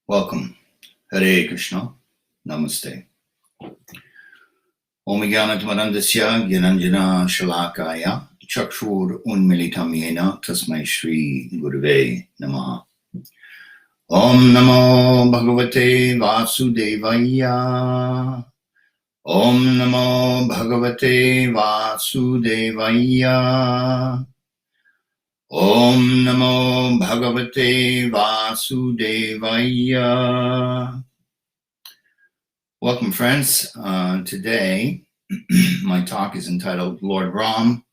Welcome. Hare Krsna. Namaste. Om Jnanatmarandasya Gyananjana Shalakaya Chakshur Unmilitam Yena Tasmai Shri Gurave Namaha. Om Namo Bhagavate Vasudevaya. Om Namo Bhagavate Vasudevaya. Om Namo Bhagavate Vasudevaya. Welcome, friends. Today, my talk is entitled Lord Ram,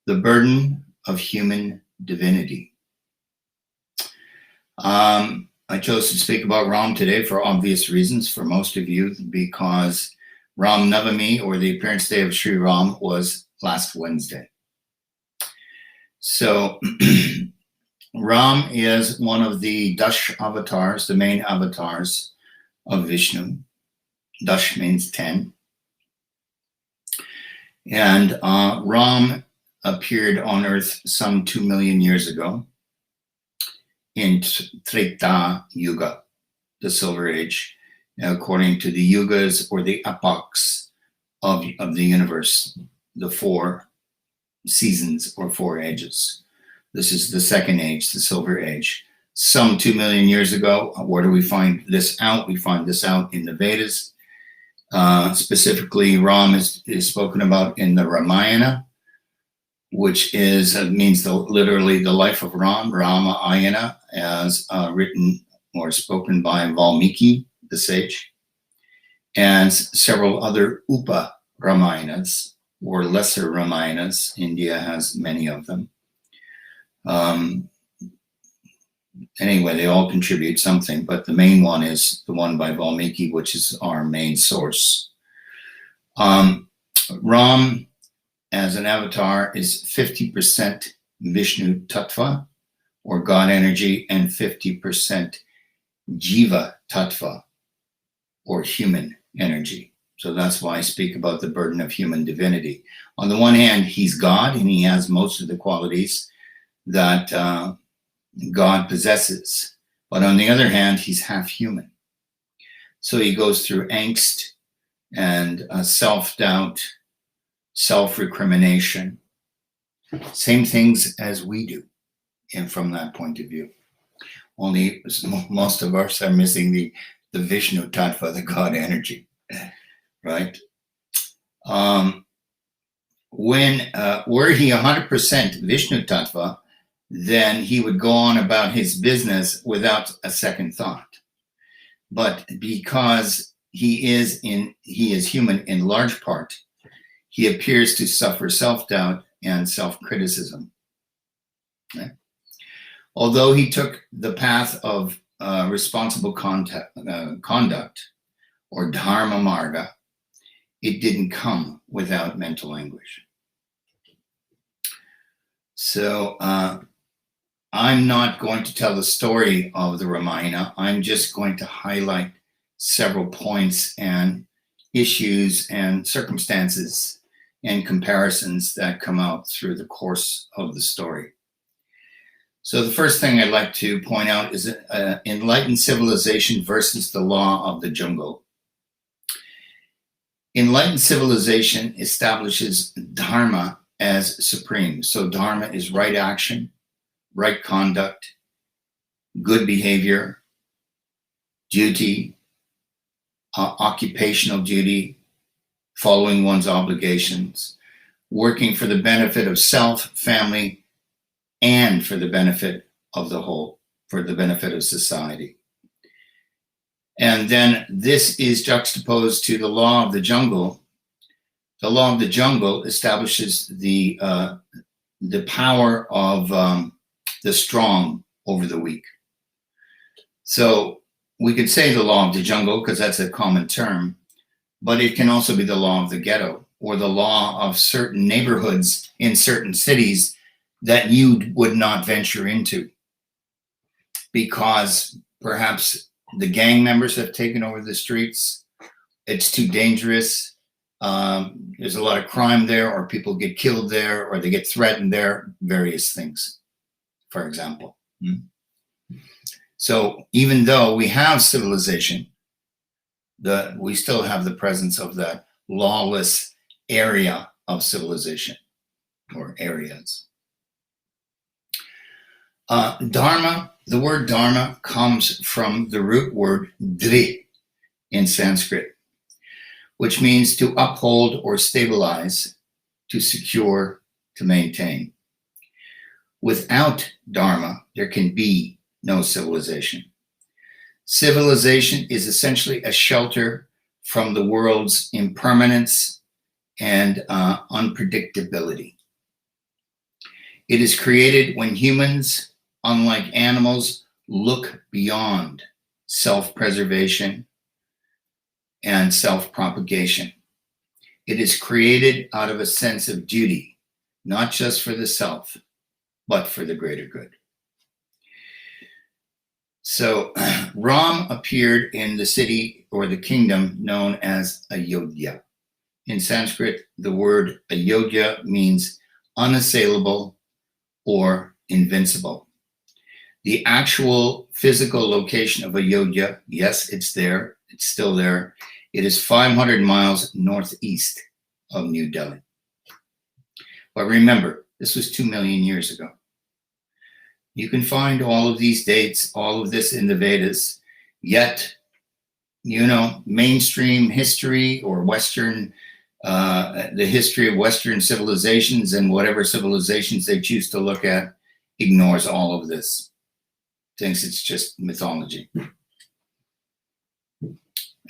the Burden of Human Divinity. I chose to speak about Ram today for obvious reasons for most of you, because Ram Navami, or the appearance day of Sri Ram, was last Wednesday. So Ram is one of the Dash avatars, the main avatars of Vishnu. Dash means 10. And Ram appeared on earth some 2 million years ago in Treta Yuga, the Silver Age, according to the yugas or the epochs of the universe, the 4 seasons or 4 ages. This is the second age, the Silver Age. Some 2 million years ago. Where do we find this out? We find this out in the Vedas. Specifically, Ram is spoken about in the Ramayana, which means literally the life of Ram, Ramayana, as written or spoken by Valmiki, the sage, and several other Upa Ramayanas, or lesser Ramayanas. India has many of them. Anyway, they all contribute something, but the main one is the one by Valmiki, which is our main source. Ram, as an avatar, is 50% Vishnu Tattva, or God energy, and 50% Jiva Tattva, or human energy. So that's why I speak about the burden of human divinity. On the one hand, he's God, and he has most of the qualities that God possesses. But on the other hand, he's half human. So he goes through angst and self-doubt, self-recrimination, same things as we do, and from that point of view. Only most of us are missing the Vishnu Tattva, the God energy. Right? Were he 100% Vishnu Tattva, then he would go on about his business without a second thought. But because he is human in large part, he appears to suffer self-doubt and self-criticism. Okay? Although he took the path of responsible conduct, or dharma marga, it didn't come without mental anguish. So I'm not going to tell the story of the Ramayana. I'm just going to highlight several points and issues and circumstances and comparisons that come out through the course of the story. So the first thing I'd like to point out is enlightened civilization versus the law of the jungle. Enlightened civilization establishes dharma as supreme. So dharma is right action, right conduct, good behavior, duty, occupational duty, following one's obligations, working for the benefit of self, family, and for the benefit of the whole, for the benefit of society. And then this is juxtaposed to the law of the jungle. The law of the jungle establishes the power of the strong over the weak. So we could say the law of the jungle because that's a common term, but it can also be the law of the ghetto, or the law of certain neighborhoods in certain cities that you would not venture into because perhaps the gang members have taken over the streets. It's too dangerous. There's a lot of crime there, or people get killed there, or they get threatened there, various things, for example. So even though we have civilization, we still have the presence of that lawless area of civilization, or areas. Dharma, the word dharma comes from the root word dri in Sanskrit, which means to uphold or stabilize, to secure, to maintain. Without dharma, there can be no civilization. Civilization is essentially a shelter from the world's impermanence and unpredictability. It is created when humans, unlike animals, look beyond self-preservation and self-propagation. It is created out of a sense of duty, not just for the self, but for the greater good. So Ram appeared in the city or the kingdom known as Ayodhya. In Sanskrit, the word Ayodhya means unassailable or invincible. The actual physical location of Ayodhya, yes, it's there, it's still there. It is 500 miles northeast of New Delhi. But remember, this was 2 million years ago. You can find all of these dates, all of this in the Vedas, yet, mainstream history or Western, the history of Western civilizations and whatever civilizations they choose to look at ignores all of this. Thinks it's just mythology.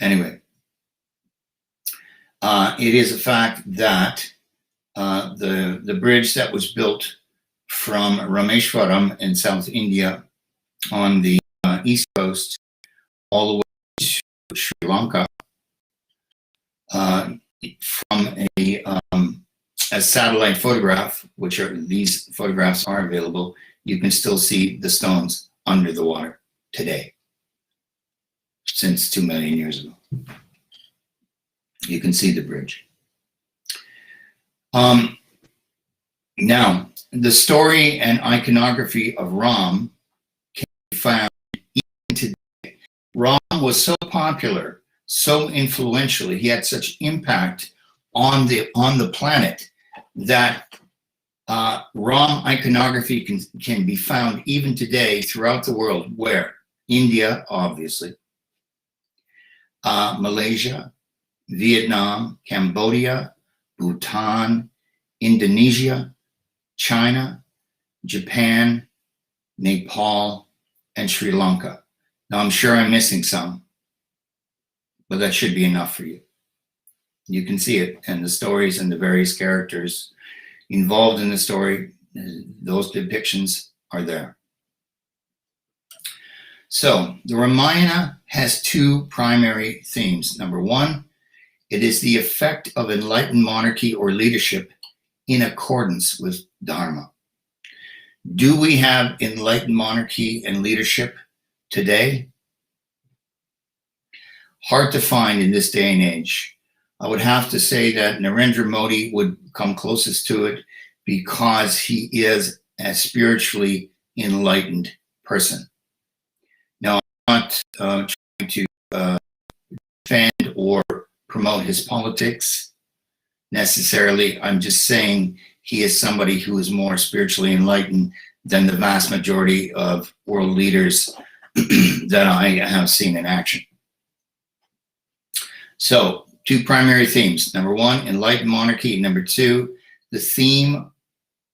Anyway, it is a fact that the bridge that was built from Rameshwaram in South India on the east coast all the way to Sri Lanka from a satellite photograph, these photographs are available, you can still see the stones under the water today, since 2 million years ago. You can see the bridge. Now, the story and iconography of Ram can be found even today. Ram was so popular, so influential, he had such impact on the planet that Ram iconography can be found even today throughout the world. Where? India, obviously, Malaysia, Vietnam, Cambodia, Bhutan, Indonesia, China, Japan, Nepal, and Sri Lanka. Now, I'm sure I'm missing some, but that should be enough for you. You can see it, and the stories and the various characters involved in the story, those depictions are there. So, the Ramayana has 2 primary themes. Number 1, it is the effect of enlightened monarchy or leadership in accordance with Dharma. Do we have enlightened monarchy and leadership today? Hard to find in this day and age. I would have to say that Narendra Modi would come closest to it because he is a spiritually enlightened person. Now, I'm not trying to defend or promote his politics necessarily. I'm just saying he is somebody who is more spiritually enlightened than the vast majority of world leaders that I have seen in action. So, 2 primary themes. Number 1, enlightened monarchy. Number 2, the theme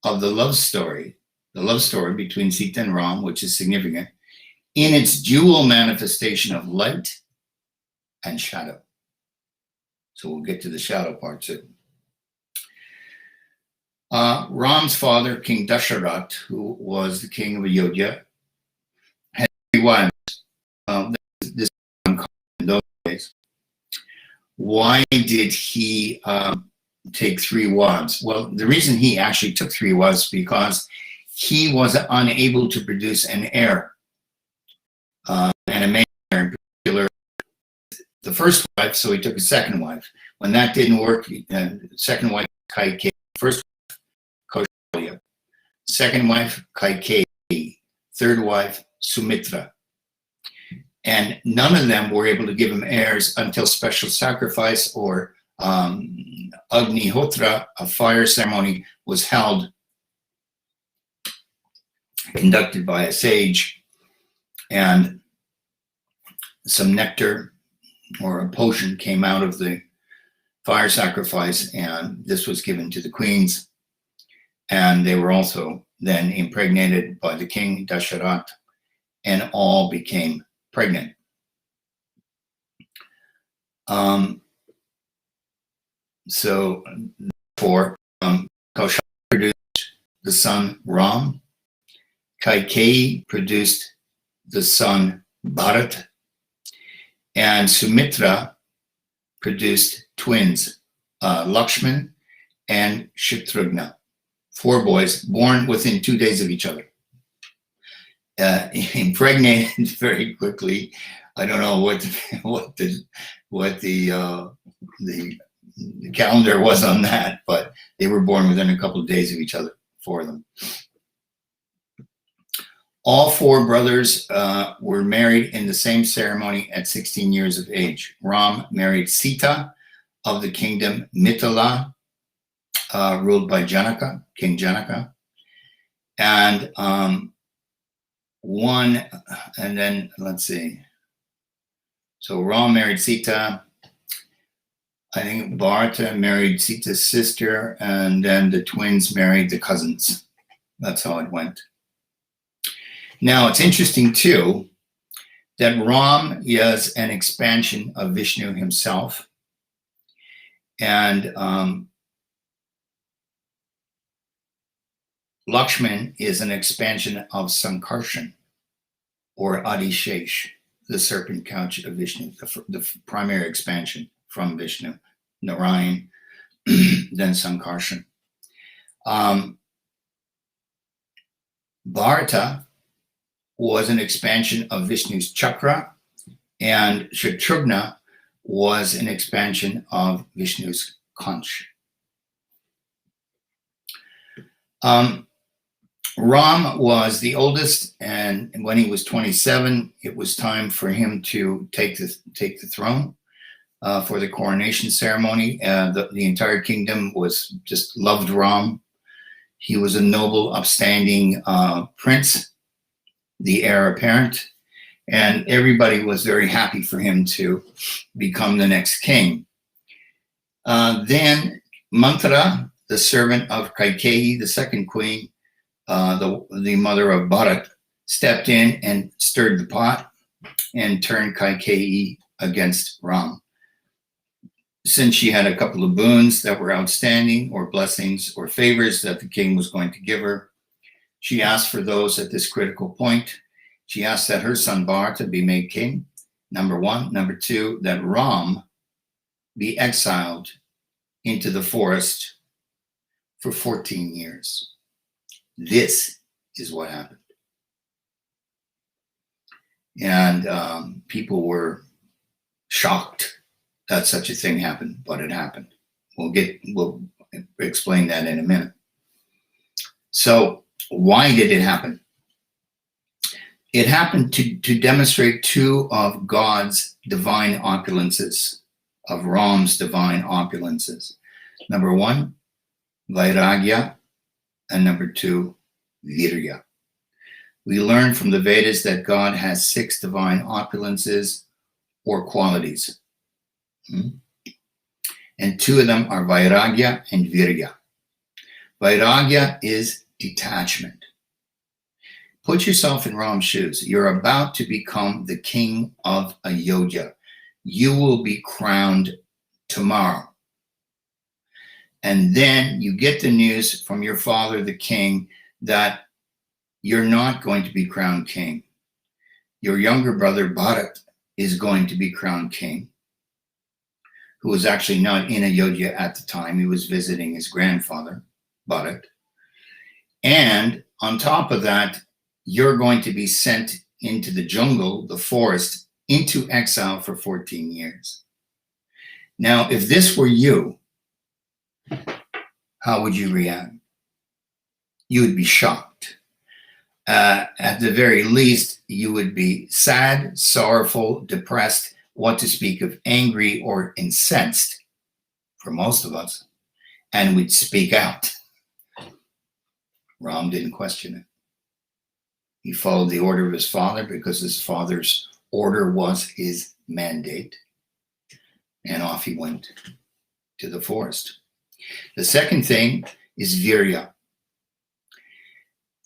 of the love story between Sita and Ram, which is significant, in its dual manifestation of light and shadow. So we'll get to the shadow part too. Ram's father, King Dasharath, who was the king of Ayodhya, had 3 wives. This in those days. Why did he take 3 wives? Well, the reason he actually took 3 wives because he was unable to produce an heir, and a male heir in particular. The first wife, so he took a second wife. When that didn't work, second wife, Kaikeyi. First wife, Kaushalya. Second wife, Kaikeyi. Third wife, Sumitra. And none of them were able to give him heirs until special sacrifice or Agnihotra, a fire ceremony, was held, conducted by a sage, and some nectar or a potion came out of the fire sacrifice, and this was given to the queens. And they were also then impregnated by the king Dasharat, and all became pregnant. So therefore, Kaushalya produced the son Ram, Kaikeyi produced the son Bharat, and Sumitra produced twins, Lakshman and Shatrughna, 4 boys born within 2 days of each other. Impregnated very quickly. I don't know what the calendar was on that, but they were born within a couple of days of each other, 4 of them. All 4 brothers were married in the same ceremony at 16 years of age. Ram married Sita of the kingdom Mithila, ruled by Janaka, King Janaka. And let's see. So Ram married Sita. I think Bharata married Sita's sister, and then the twins married the cousins. That's how it went. Now, it's interesting, too, that Ram is an expansion of Vishnu himself. And Lakshman is an expansion of Sankarshan, or Adishesh, the serpent couch of Vishnu, the primary expansion from Vishnu, Narayan, then Sankarshan. Bharata was an expansion of Vishnu's chakra, and Shatrughna was an expansion of Vishnu's conch. Ram was the oldest, and when he was 27, it was time for him to take the throne for the coronation ceremony. The entire kingdom was just loved Ram. He was a noble, upstanding prince, the heir apparent, and everybody was very happy for him to become the next king. Then Manthara, the servant of Kaikeyi, the second queen, the mother of Bharat, stepped in and stirred the pot and turned Kaikeyi against Ram. Since she had a couple of boons that were outstanding, or blessings or favors that the king was going to give her, she asked for those at this critical point. She asked that her son Bharata be made king, number 1. Number 2, that Ram be exiled into the forest for 14 years. This is what happened. And people were shocked that such a thing happened, but it happened. We'll explain that in a minute. So why did it happen? It happened to demonstrate 2 of God's divine opulences, of Ram's divine opulences. Number 1, Vairagya, and number 2, Virya. We learn from the Vedas that God has 6 divine opulences or qualities. And 2 of them are Vairagya and Virya. Vairagya is detachment. Put yourself in Ram's shoes. You're about to become the king of Ayodhya. You will be crowned tomorrow. And then you get the news from your father, the king, that you're not going to be crowned king. Your younger brother, Bharat, is going to be crowned king, who was actually not in Ayodhya at the time. He was visiting his grandfather, Bharat. And on top of that, you're going to be sent into the jungle, the forest, into exile for 14 years. Now, if this were you, how would you react? You would be shocked. at the very least, you would be sad, sorrowful, depressed, what to speak of angry or incensed for most of us, and we'd speak out. Ram didn't question it. He followed the order of his father because his father's order was his mandate, and off he went to the forest. The second thing is virya.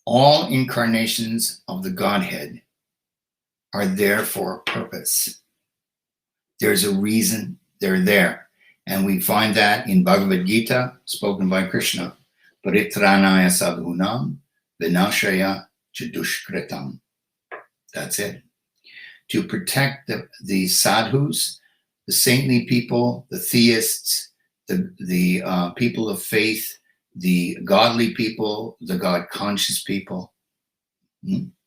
All incarnations of the Godhead are there for a purpose. There's a reason they're there. And we find that in Bhagavad Gita, spoken by Krishna. Paritranaya sadhunam vinashaya chadushkritam. That's it. To protect the sadhus, the saintly people, the theists, the people of faith, the godly people, the God-conscious people.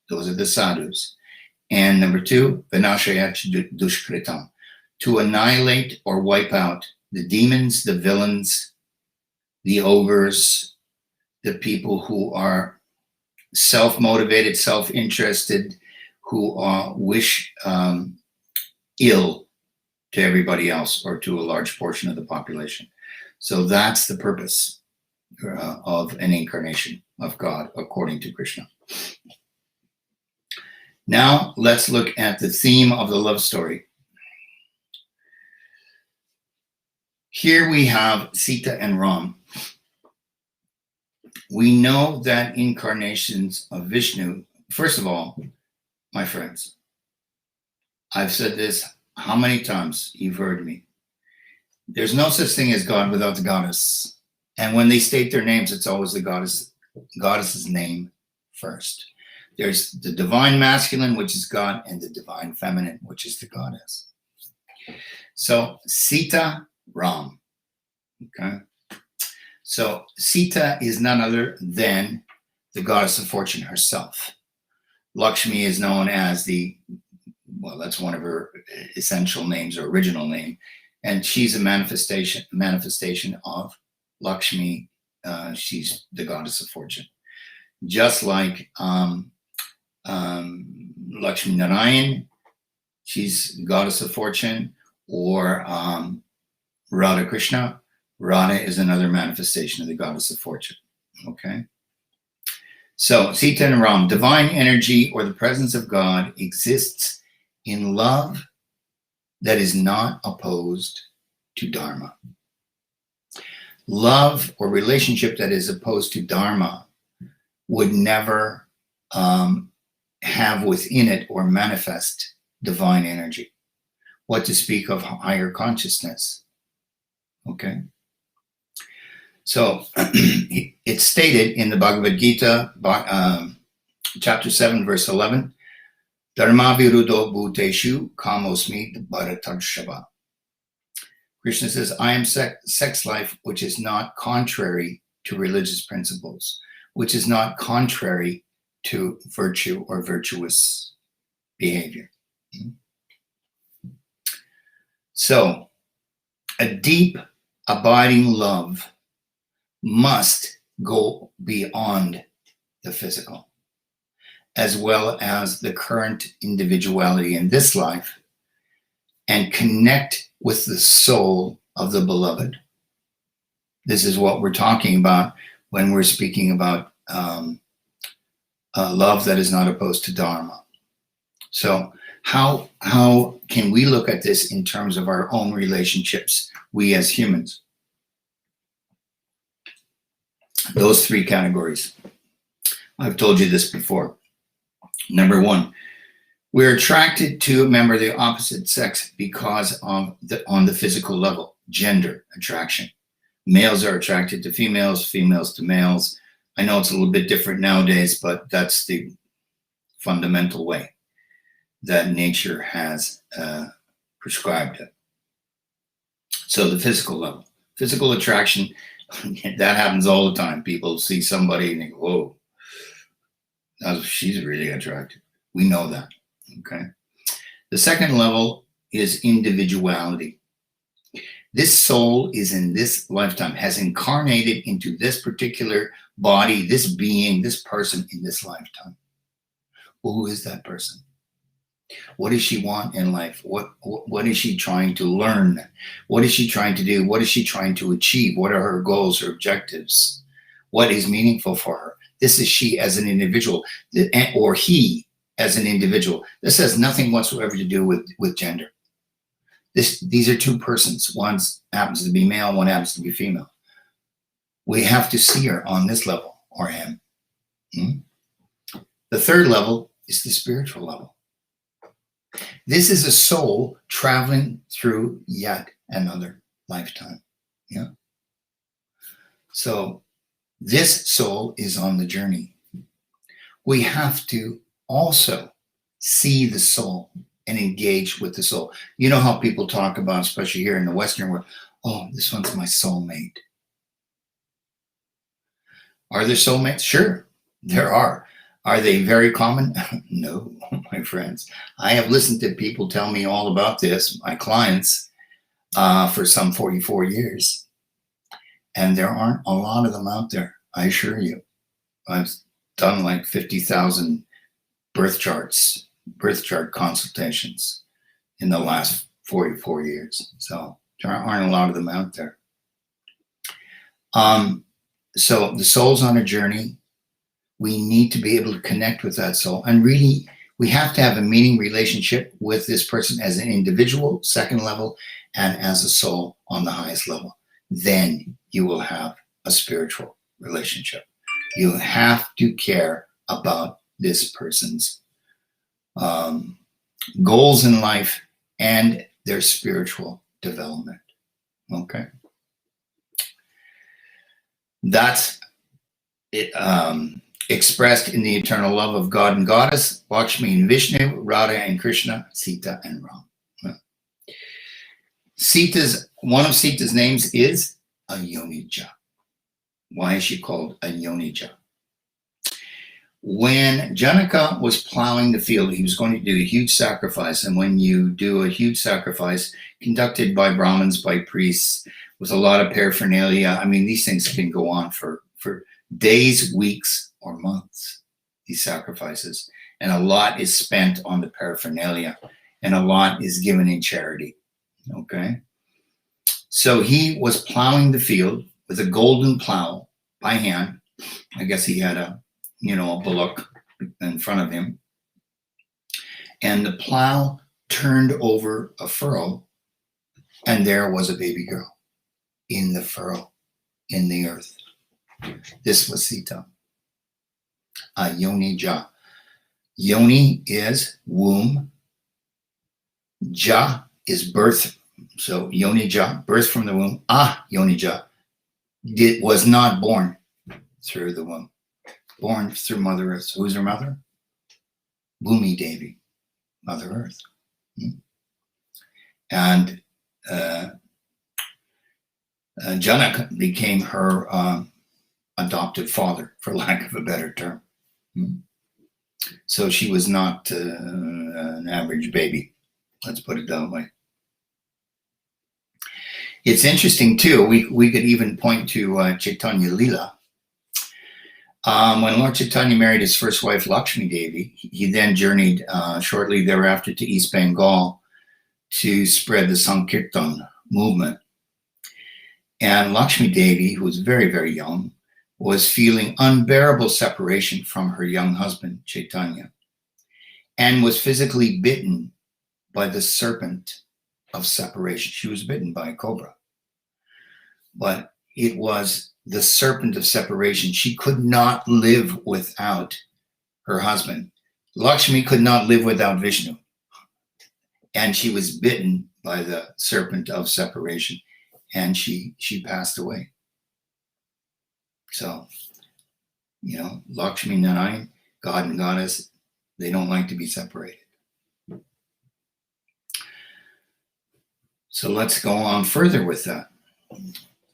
Those are the sadhus. And number two, vinashaya chadushkritam. To annihilate or wipe out the demons, the villains, the ogres, the people who are self-motivated, self-interested, who wish ill to everybody else or to a large portion of the population. So that's the purpose of an incarnation of God, according to Krishna. Now let's look at the theme of the love story. Here we have Sita and Ram. We know that incarnations of Vishnu, first of all, my friends, I've said this how many times you've heard me. There's no such thing as God without the goddess. And when they state their names, it's always the goddess's name first. There's the divine masculine, which is God, and the divine feminine, which is the goddess. So Sita, Ram. Okay. So Sita is none other than the goddess of fortune herself. Lakshmi is known as that's one of her essential names or original name. And she's a manifestation of Lakshmi. She's the goddess of fortune. Just like Lakshmi Narayan, she's the goddess of fortune, or Radha Krishna. Radha is another manifestation of the goddess of fortune. Okay. So Sita and Ram, divine energy or the presence of God exists in love that is not opposed to Dharma. Love or relationship that is opposed to Dharma would never have within it or manifest divine energy. What to speak of higher consciousness. Okay. So it's stated in the Bhagavad Gita, chapter 7, verse 11, Dharma viruddho bhuteshu kamosmi bharatarshava. Krishna says, I am sex life, which is not contrary to religious principles, which is not contrary to virtue or virtuous behavior. So a deep, abiding love must go beyond the physical, as well as the current individuality in this life, and connect with the soul of the beloved. This is what we're talking about when we're speaking about love that is not opposed to Dharma. So how can we look at this in terms of our own relationships, we as humans? Those three categories. I've told you this before. Number one, we're attracted to a member of the opposite sex because of on the physical level, gender attraction. Males are attracted to females, females to males. I know it's a little bit different nowadays, but that's the fundamental way that nature has prescribed it. So the physical level, physical attraction, that happens all the time. People see somebody and they go, whoa, she's really attractive. We know that, okay? The second level is individuality. This soul is in this lifetime, has incarnated into this particular body, this being, this person in this lifetime. Who is that person? What does she want in life? What is she trying to learn? What is she trying to do? What is she trying to achieve? What are her goals, her objectives? What is meaningful for her? This is she as an individual, or he as an individual. This has nothing whatsoever to do with gender. These are two persons. One happens to be male, one happens to be female. We have to see her on this level, or him. The third level is the spiritual level. This is a soul traveling through yet another lifetime. Yeah. So this soul is on the journey. We have to also see the soul and engage with the soul. You know how people talk about, especially here in the Western world, oh, this one's my soulmate. Are there soulmates? Sure, there are. Are they very common? No, my friends. I have listened to people tell me all about this, my clients, for some 44 years. And there aren't a lot of them out there, I assure you. I've done like 50,000 birth chart consultations in the last 44 years. So there aren't a lot of them out there. So the soul's on a journey. We need to be able to connect with that soul. And really, we have to have a meaning relationship with this person as an individual, second level, and as a soul on the highest level. Then you will have a spiritual relationship. You have to care about this person's goals in life and their spiritual development. Okay? That's it, expressed in the eternal love of God and Goddess, Lakshmi and Vishnu, Radha and Krishna, Sita and Ram. One of Sita's names is Ayonija. Why is she called Ayonija? When Janaka was plowing the field, he was going to do a huge sacrifice. And when you do a huge sacrifice conducted by Brahmins, by priests, with a lot of paraphernalia, I mean, these things can go on for days, weeks, or months, these sacrifices. And a lot is spent on the paraphernalia, and a lot is given in charity. Okay? So he was plowing the field with a golden plow by hand. I guess he had a bullock in front of him. And the plow turned over a furrow, and there was a baby girl in the furrow, in the earth. This was Sita. Ayonija. Yoni is womb. Ja is birth. So Yonija, birth from the womb. Yonija was not born through the womb. Born through Mother Earth. Who's her mother? Bhumi Devi, Mother Earth. And Janaka became her adopted father, for lack of a better term. So she was not an average baby. Let's put it that way. It's interesting too. We could even point to Chaitanya Lila. When Lord Chaitanya married his first wife, Lakshmi Devi, he then journeyed shortly thereafter to East Bengal to spread the Sankirtan movement. And Lakshmi Devi, who was very, very young, was feeling unbearable separation from her young husband, Chaitanya, and was physically bitten by the serpent of separation. She was bitten by a cobra. But it was the serpent of separation. She could not live without her husband. Lakshmi could not live without Vishnu. And she was bitten by the serpent of separation. And she passed away. So, Lakshmi Narayan, God and Goddess, they don't like to be separated. So let's go on further with that.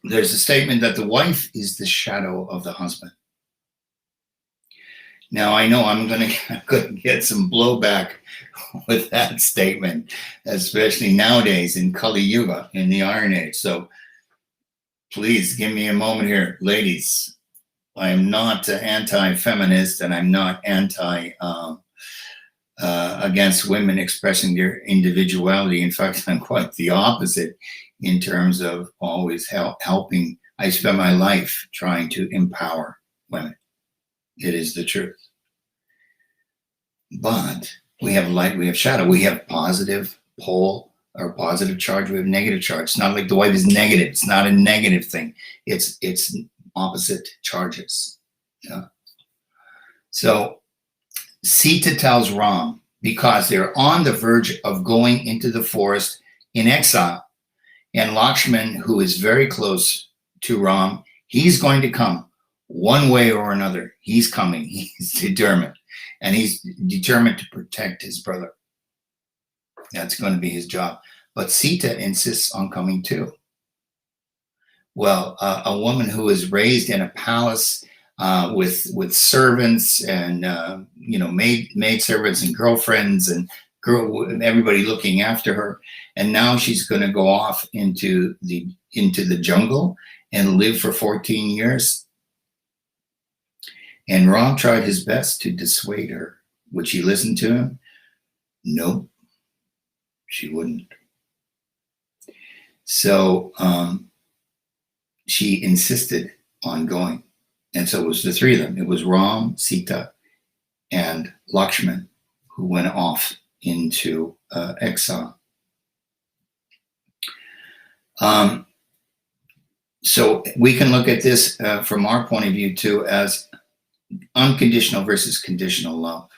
There's a statement that the wife is the shadow of the husband. Now, I know I'm going to get some blowback with that statement, especially nowadays in Kali Yuga, in the Iron Age. So please give me a moment here. Ladies, I am not anti-feminist, and I'm not anti-gender against women expressing their individuality. In fact, I'm quite the opposite in terms of always helping. I spend my life trying to empower women. It is the truth. But we have light, we have shadow, we have positive pole or positive charge, we have negative charge. It's not like the wife is negative. It's not a negative thing. It's opposite charges. Yeah. So Sita tells Ram, because they're on the verge of going into the forest in exile, and Lakshman, who is very close to Ram, he's going to come one way or another. He's coming. He's determined. And he's determined to protect his brother. That's going to be his job. But Sita insists on coming too. Well, a woman who is raised in a palace with servants and maid servants and girlfriends and everybody looking after her, and now she's going to go off into the jungle and live for 14 years. And Ram tried his best to dissuade her. Would she listen to him? Nope, she wouldn't. So she insisted on going. And so it was the three of them. It was Ram, Sita, and Lakshman who went off into exile. So we can look at this from our point of view too as unconditional versus conditional love.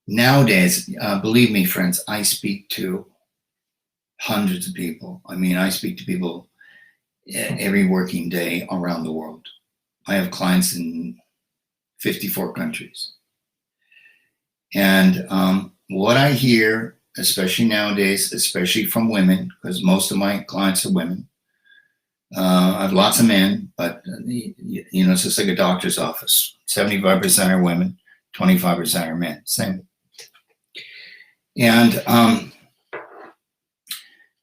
Nowadays, believe me, friends, I speak to hundreds of people. I mean, I speak to people every working day around the world. I have clients in 54 countries. And what I hear, especially nowadays, especially from women, because most of my clients are women, I have lots of men, but it's just like a doctor's office. 75% are women, 25% are men. Same. And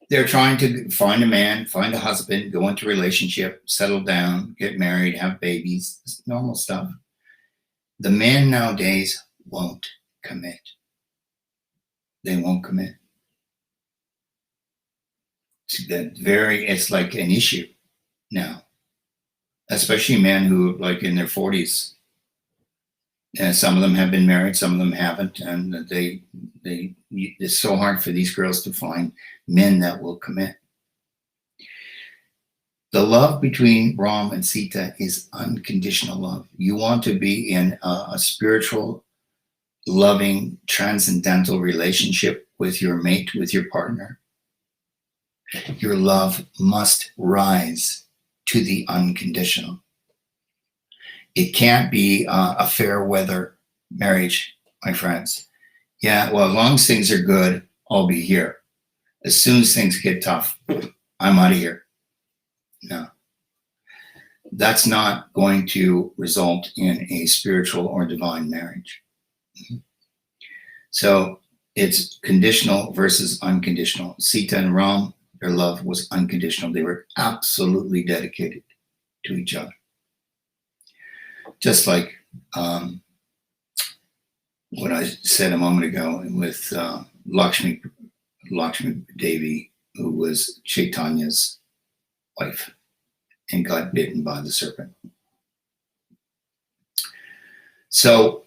they're trying to find a man, find a husband, go into a relationship, settle down, get married, have babies, it's normal stuff. The men nowadays won't commit. They won't commit. It's like an issue now, especially men who like in their 40s. And some of them have been married, some of them haven't, and it's so hard for these girls to find men that will commit. The love between Ram and Sita is unconditional love. You want to be in a spiritual, loving, transcendental relationship with your mate, with your partner. Your love must rise to the unconditional. It can't be a fair weather marriage, my friends. Yeah, well, as long as things are good, I'll be here. As soon as things get tough, I'm out of here. No. That's not going to result in a spiritual or divine marriage. So it's conditional versus unconditional. Sita and Ram, their love was unconditional. They were absolutely dedicated to each other. Just like what I said a moment ago with Lakshmi Devi, who was Chaitanya's wife and got bitten by the serpent. So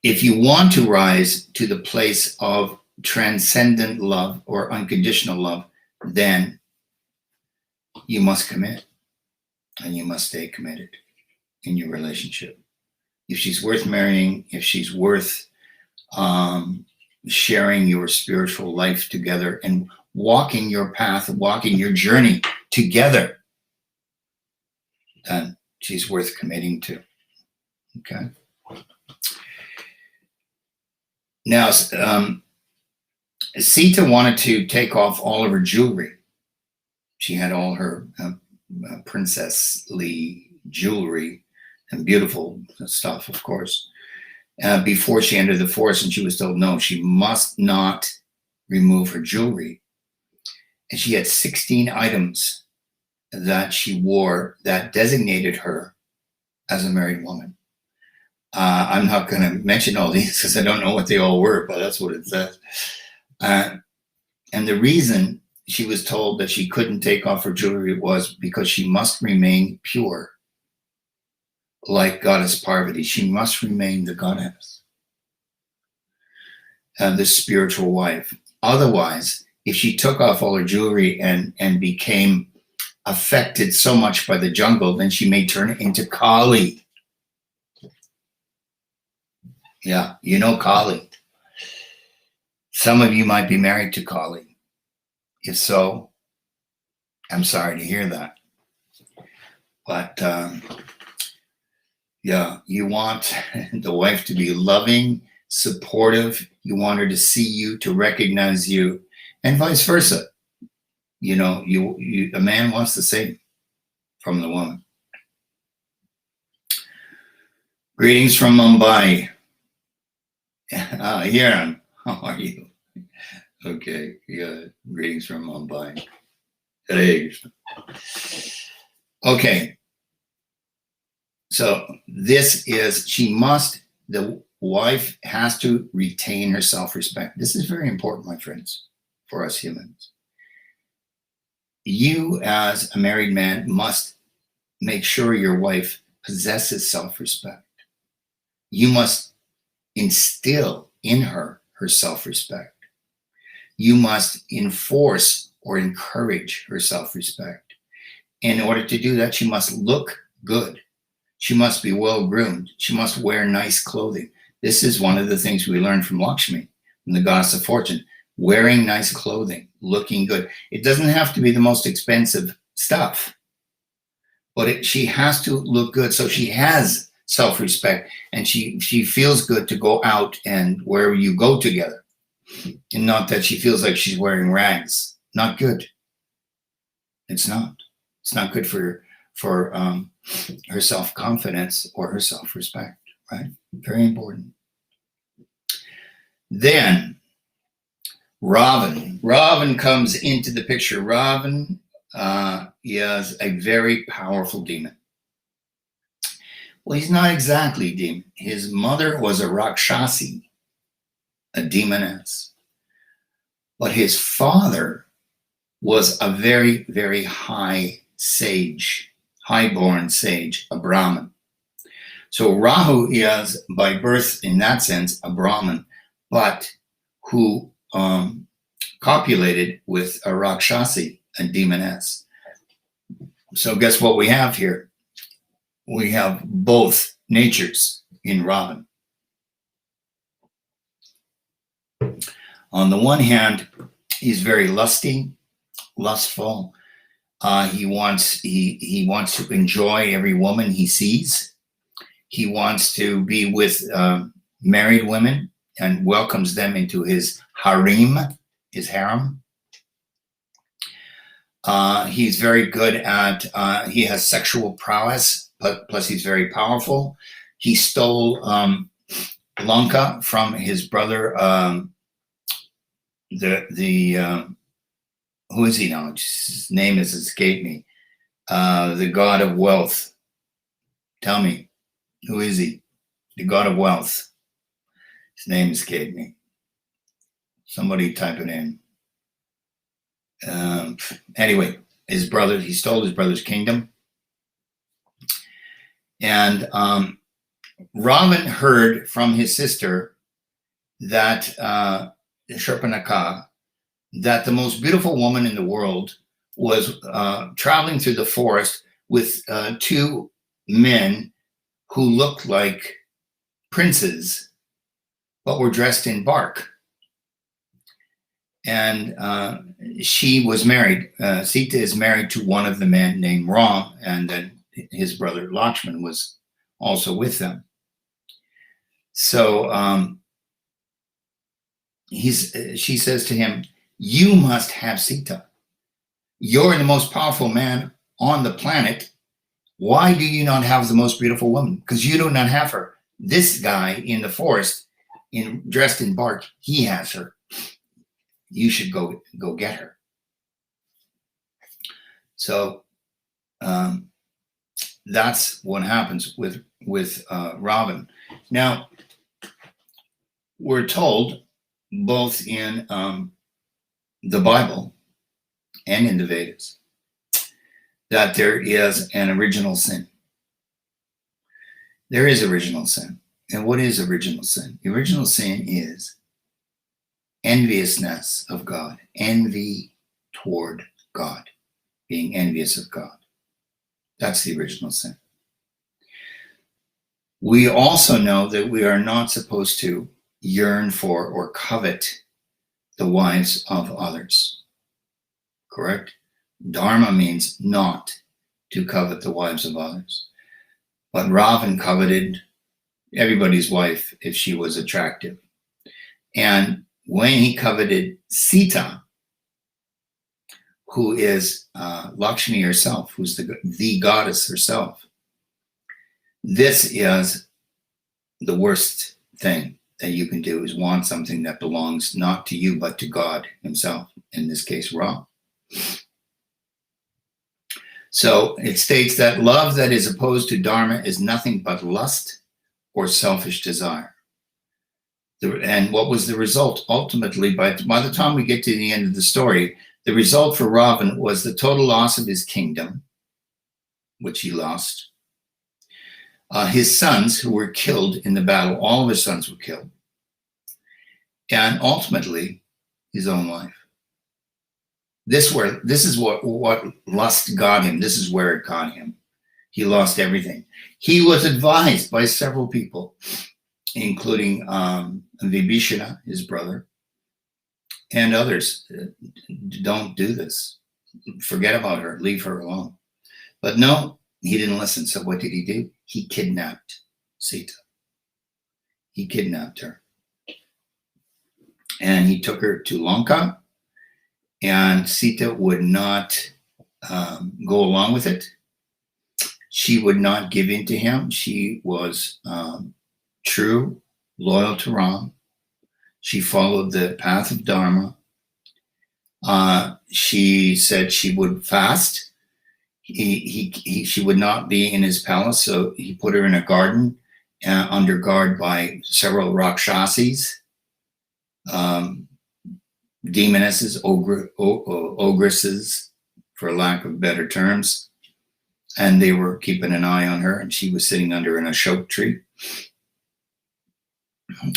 if you want to rise to the place of transcendent love or unconditional love, then you must commit and you must stay committed in your relationship. If she's worth marrying, if she's worth sharing your spiritual life together and walking your path, walking your journey together, then she's worth committing to. Okay. Now, Sita wanted to take off all of her jewelry. She had all her princessly jewelry and beautiful stuff, of course, before she entered the forest, and she was told, no, she must not remove her jewelry. And she had 16 items that she wore that designated her as a married woman. I'm not going to mention all these because I don't know what they all were, but that's what it says. And the reason she was told that she couldn't take off her jewelry was because she must remain pure, like Goddess Parvati. She must remain the goddess, the spiritual wife. Otherwise, if she took off all her jewelry and became affected so much by the jungle, then she may turn into Kali. Yeah, you know Kali. Some of you might be married to Kali. If so, I'm sorry to hear that. But yeah, you want the wife to be loving, supportive. You want her to see you, to recognize you, and vice versa. You know, a man wants the same from the woman. Greetings from Mumbai. Hiram, how are you? Okay, yeah, greetings from Mumbai. Hare Krsna. Okay, so this is, the wife has to retain her self-respect. This is very important, my friends, for us humans. You, as a married man, must make sure your wife possesses self-respect. You must instill in her self-respect. You must enforce or encourage her self-respect. In order to do that, she must look good. She must be well-groomed. She must wear nice clothing. This is one of the things we learned from Lakshmi, from the goddess of fortune. Wearing nice clothing, looking good. It doesn't have to be the most expensive stuff, but she has to look good so she has self-respect and she feels good to go out and where you go together, and not that she feels like she's wearing rags. Not good. It's not. It's not good for her self-confidence or her self-respect, right? Very important. Then Ravan comes into the picture. Ravan is a very powerful demon. Well, he's not exactly a demon. His mother was a Rakshasi, a demoness. But his father was a very, very high sage, high-born sage, a Brahmin. So Rahu is, by birth, in that sense, a Brahmin, but who copulated with a Rakshasi, a demoness. So guess what we have here? We have both natures in Ravan. On the one hand, he's very lusty, lustful. He wants to enjoy every woman he sees. He wants to be with married women and welcomes them into his harem, his harem. He's very good at, he has sexual prowess, plus he's very powerful. He stole Lanka from his brother, who is he now? His name has escaped me. The god of wealth. Tell me, who is he? The god of wealth. His name escaped me. Somebody type it in. Anyway, he stole his brother's kingdom. And Ravan heard from his sister that, Shurpanakha, that the most beautiful woman in the world was traveling through the forest with two men who looked like princes, but were dressed in bark. And she was married. Sita is married to one of the men named Ram, and then his brother Lakshman was also with them. So she says to him, "You must have Sita. You're the most powerful man on the planet. Why do you not have the most beautiful woman? Because you do not have her. This guy in the forest, dressed in bark, he has her. You should go get her." So that's what happens with Ravan. Now, we're told both in the Bible and in the Vedas that there is an original sin. There is original sin. And what is original sin? The original sin is enviousness of God, envy toward God, being envious of God. That's the original sin. We also know that we are not supposed to yearn for or covet the wives of others. Correct? Dharma means not to covet the wives of others. But Ravan coveted everybody's wife if she was attractive. And when he coveted Sita, who is Lakshmi herself, who's the goddess herself, this is the worst thing that you can do, is want something that belongs not to you, but to God himself, in this case, Ra. So it states that love that is opposed to Dharma is nothing but lust or selfish desire. And what was the result? Ultimately, by the time we get to the end of the story, the result for Ravan was the total loss of his kingdom, which he lost. His sons, who were killed in the battle, all of his sons were killed. And ultimately, his own life. This is what lust got him. This is where it got him. He lost everything. He was advised by several people, including Vibhishana, his brother, and others. Don't do this. Forget about her. Leave her alone. But no, he didn't listen. So what did he do? He kidnapped Sita. He kidnapped her. And he took her to Lanka. And Sita would not go along with it. She would not give in to him. She was true, loyal to Ram. She followed the path of Dharma. She said she would fast. She would not be in his palace, so he put her in a garden under guard by several Rakshasis. Demonesses, ogresses, for lack of better terms, and they were keeping an eye on her, and she was sitting under an ashok tree,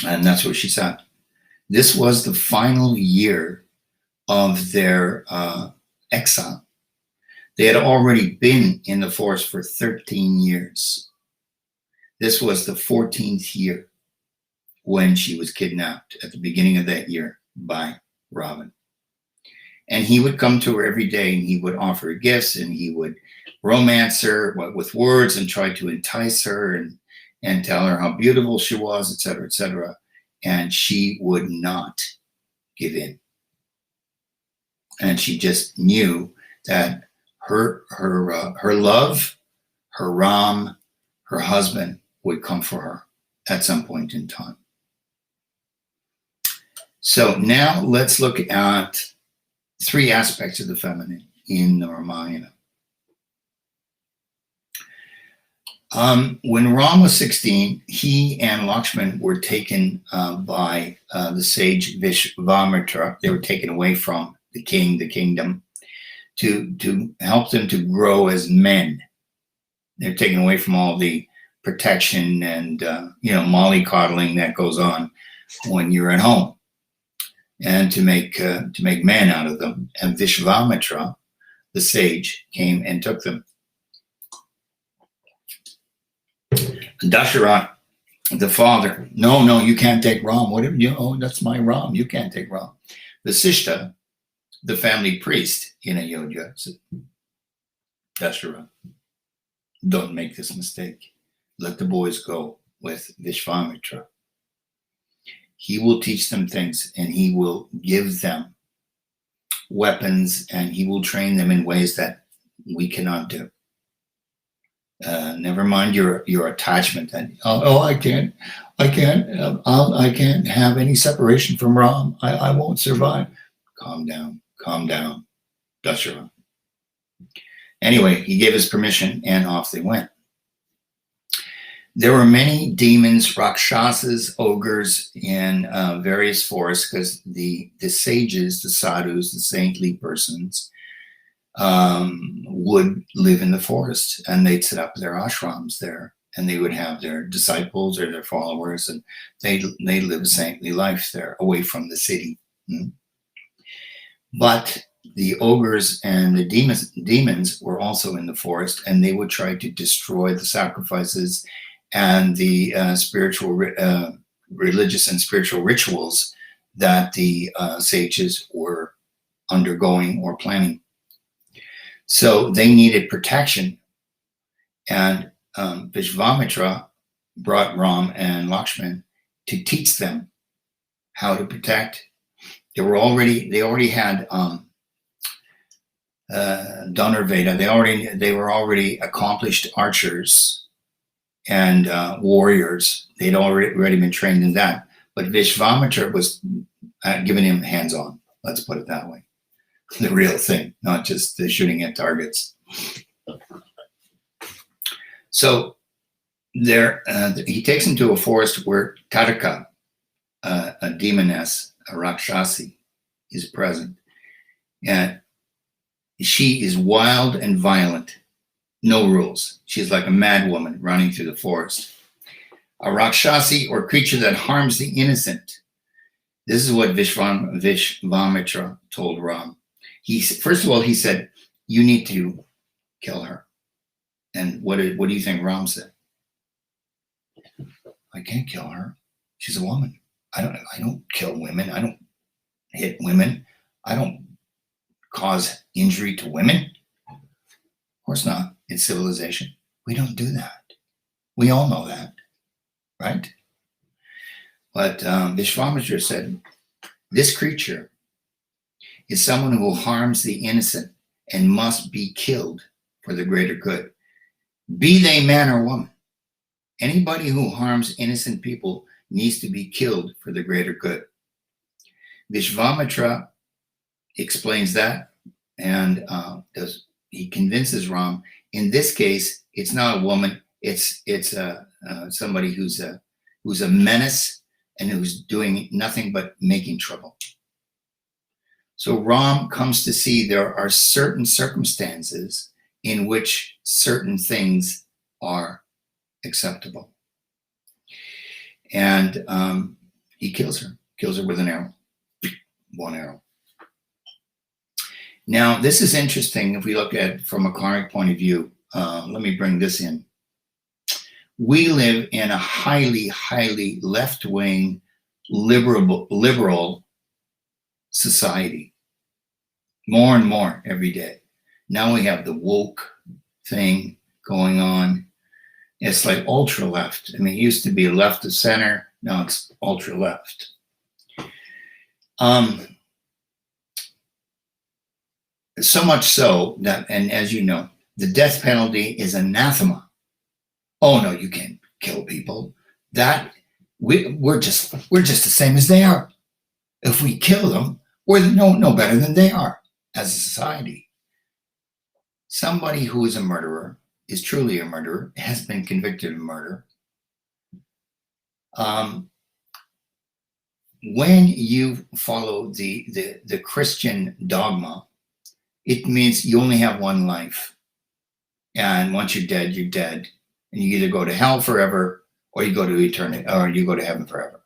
and that's where she sat. This was the final year of their exile. They had already been in the forest for 13 years. This was the 14th year when she was kidnapped at the beginning of that year by Ravan. And he would come to her every day, and he would offer her gifts, and he would romance her with words and try to entice her and tell her how beautiful she was, etc., etc. And she would not give in. And she just knew that her love, her Ram, her husband would come for her at some point in time. So now let's look at three aspects of the feminine in the Ramayana. When Ram was 16, he and Lakshman were taken by the sage Vishvamitra. They were taken away from the king, the kingdom, to help them to grow as men. They're taken away from all the protection and mollycoddling that goes on when you're at home, and to make men out of them. And Vishvamitra, the sage, came and took them. Dasharatha, the father, no, you can't take Ram. Whatever, that's my Ram. You can't take Ram. Vasishta, the family priest in Ayodhya, said, Dasharatha, don't make this mistake. Let the boys go with Vishvamitra. He will teach them things, and he will give them weapons, and he will train them in ways that we cannot do. Never mind your attachment. And I can't have any separation from Ram. I won't survive. Calm down, Dasharatha. Anyway, he gave his permission, and off they went. There were many demons, rakshasas, ogres in various forests because the sages, the sadhus, the saintly persons would live in the forest, and they'd set up their ashrams there, and they would have their disciples or their followers, and they live a saintly life there away from the city. But the ogres and the demons were also in the forest, and they would try to destroy the sacrifices and the religious and spiritual rituals that the sages were undergoing or planning. So they needed protection, and Vishvamitra brought Ram and Lakshman to teach them how to protect. They already had Dhanurveda. They were already accomplished archers and warriors. They'd already been trained in that. But Vishvamitra was giving him hands-on. Let's put it that way. The real thing, not just the shooting at targets. So there, he takes him to a forest where Taraka, a demoness, a Rakshasi, is present. And she is wild and violent, no rules. She's like a mad woman running through the forest. A Rakshasi, or creature that harms the innocent. This is what Vishvamitra told Ram. First of all, he said, you need to kill her. And what do you think Ram said? I can't kill her. She's a woman. I don't kill women. I don't hit women. I don't cause injury to women. Of course not. It's civilization. We don't do that. We all know that, right? But Vishvamitra said, this creature is someone who harms the innocent and must be killed for the greater good. Be they man or woman. Anybody who harms innocent people needs to be killed for the greater good. Vishvamitra explains that, and he convinces Ram. In this case, it's not a woman. It's somebody who's a menace and who's doing nothing but making trouble. So Ram comes to see there are certain circumstances in which certain things are acceptable. And he kills her with an arrow, one arrow. Now, this is interesting if we look at it from a karmic point of view. Let me bring this in. We live in a highly, highly left-wing, liberal society. More and more every day. Now we have the woke thing going on. It's like ultra left. I mean, it used to be left of center. Now it's ultra left. So much so that, and as you know, the death penalty is anathema. Oh no, you can't kill people. That we're just the same as they are. If we kill them, we're no better than they are as a society. Somebody who is a murderer is truly a murderer, has been convicted of murder. When you follow the Christian dogma, it means you only have one life. And once you're dead, you're dead. And you either go to hell forever or you go to eternity, or you go to heaven forever.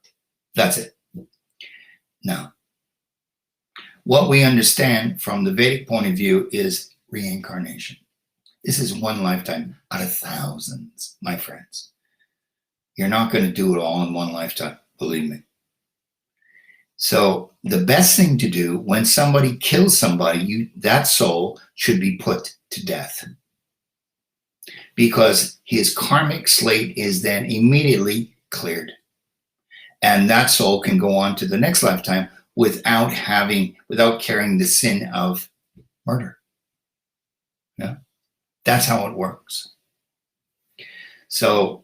That's it. Now, what we understand from the Vedic point of view is reincarnation. This is one lifetime out of thousands, my friends. You're not going to do it all in one lifetime, believe me. So the best thing to do when somebody kills somebody, that soul should be put to death, because his karmic slate is then immediately cleared. And that soul can go on to the next lifetime without carrying the sin of murder. Yeah, that's how it works. So,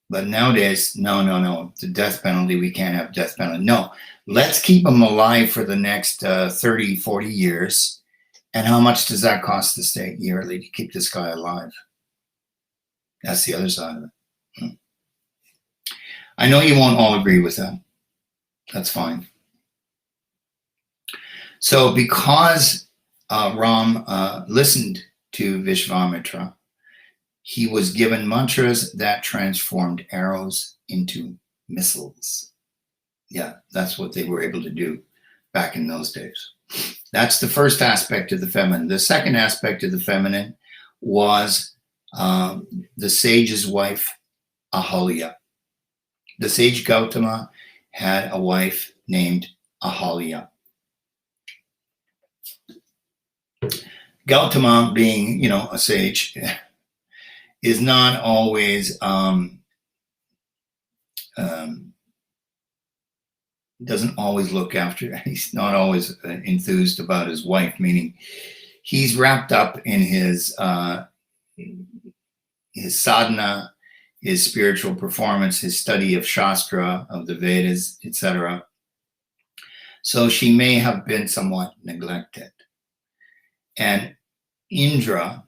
but nowadays, no, the death penalty, we can't have death penalty. No, let's keep them alive for the next 30, 40 years. And how much does that cost the state yearly to keep this guy alive? That's the other side of it. I know you won't all agree with that. That's fine. So because Ram listened to Vishvamitra, he was given mantras that transformed arrows into missiles. Yeah, that's what they were able to do back in those days. That's the first aspect of the feminine. The second aspect of the feminine was the sage's wife, Ahalya. The sage Gautama had a wife named Ahalya. Gautama, being, a sage, is not always doesn't always look after. He's not always enthused about his wife, meaning he's wrapped up in his sadhana, his spiritual performance, his study of Shastra, of the Vedas, etc. So she may have been somewhat neglected. And Indra,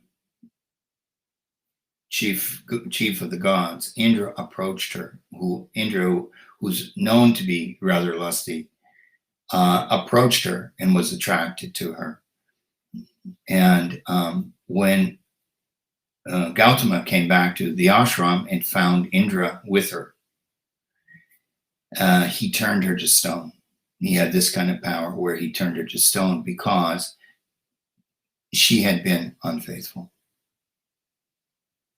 chief of the gods, Indra approached her. Who's known to be rather lusty, approached her and was attracted to her. And when Gautama came back to the ashram and found Indra with her, he turned her to stone. He had this kind of power where he turned her to stone because she had been unfaithful.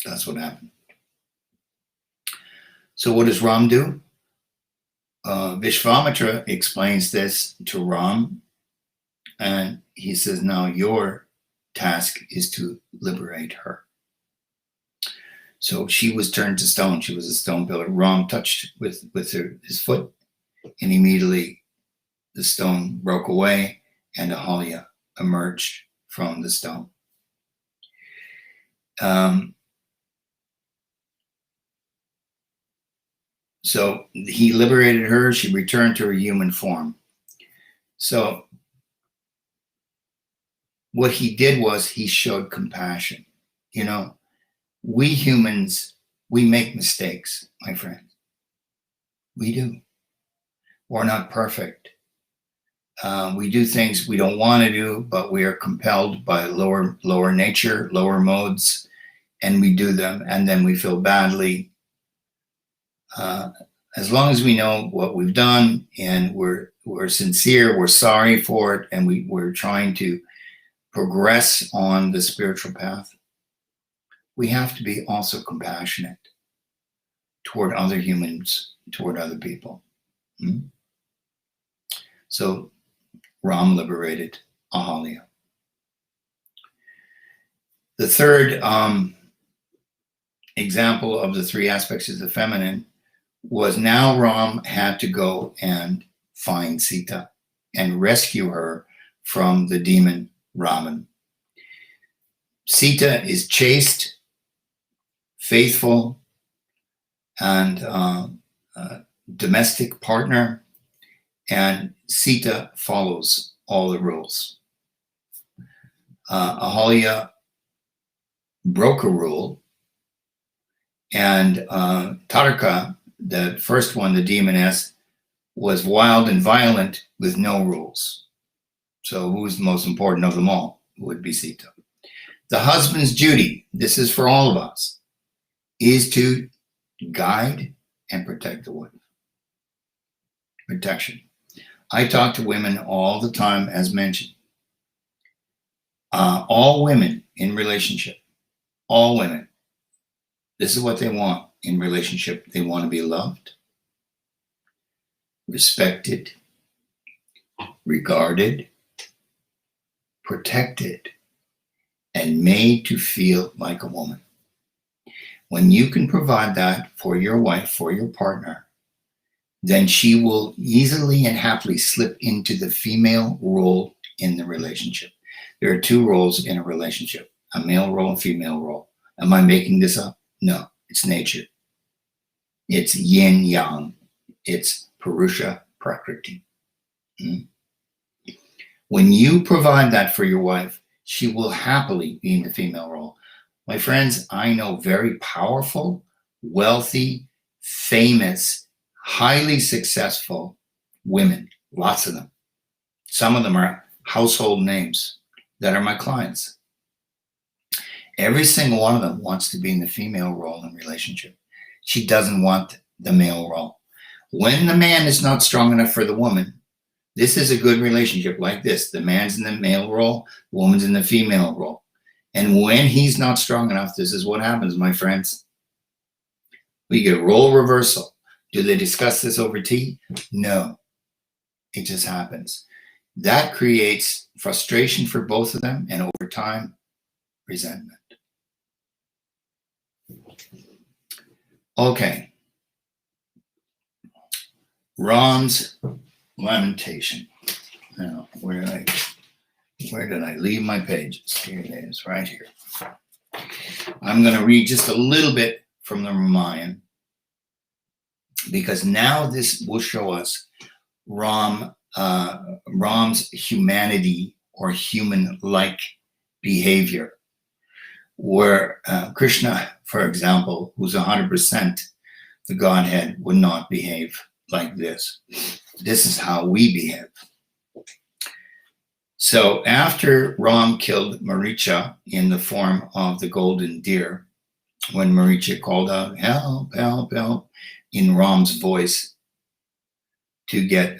That's what happened. So what does Ram do? Vishvamitra explains this to Ram, and he says, now your task is to liberate her. So she was turned to stone. She was a stone pillar. Ram touched with his foot, and immediately the stone broke away, and Ahalya emerged from the stone. So he liberated her. She returned to her human form. So what he did was he showed compassion. We humans, we make mistakes, my friend. We do. We're not perfect. We do things we don't want to do, but we are compelled by lower nature, lower modes, and we do them, and then we feel badly. As long as we know what we've done and we're sincere, we're sorry for it, and we're trying to progress on the spiritual path, we have to be also compassionate toward other humans, toward other people. So Ram liberated Ahalya. The third example of the three aspects of the feminine was now Ram had to go and find Sita and rescue her from the demon Ravan. Sita is chaste, faithful, and domestic partner, and Sita follows all the rules. Ahalya broke a rule, and Taraka, the first one, the demoness, was wild and violent with no rules. So who's the most important of them all? Would be Sita. The husband's duty, this is for all of us, is to guide and protect the wife. Protection. I talk to women all the time, as mentioned. All women in relationship, all women, this is what they want in relationship. They want to be loved, respected, regarded, protected, and made to feel like a woman. When you can provide that for your wife, for your partner, then she will easily and happily slip into the female role in the relationship. There are two roles in a relationship, a male role and female role. Am I making this up? No, it's nature. It's yin yang. It's Purusha Prakriti. When you provide that for your wife, she will happily be in the female role. My friends, I know very powerful, wealthy, famous highly successful women, lots of them. Some of them are household names that are my clients. Every single one of them wants to be in the female role in relationship. She doesn't want the male role. When the man is not strong enough for the woman, this is a good relationship like this. The man's in the male role, the woman's in the female role. And when he's not strong enough, this is what happens, my friends. We get a role reversal. Do they discuss this over tea? No. It just happens. That creates frustration for both of them, and over time, resentment. Okay. Ram's lamentation. Now, where did I leave my pages? Here it is, right here. I'm going to read just a little bit from the Ramayana, because now this will show us Ram's humanity or human-like behavior, where Krishna, for example, who's 100% the Godhead, would not behave like this. This is how we behave. So after Ram killed Maricha in the form of the golden deer, when Maricha called out, help, help, help, in Ram's voice to get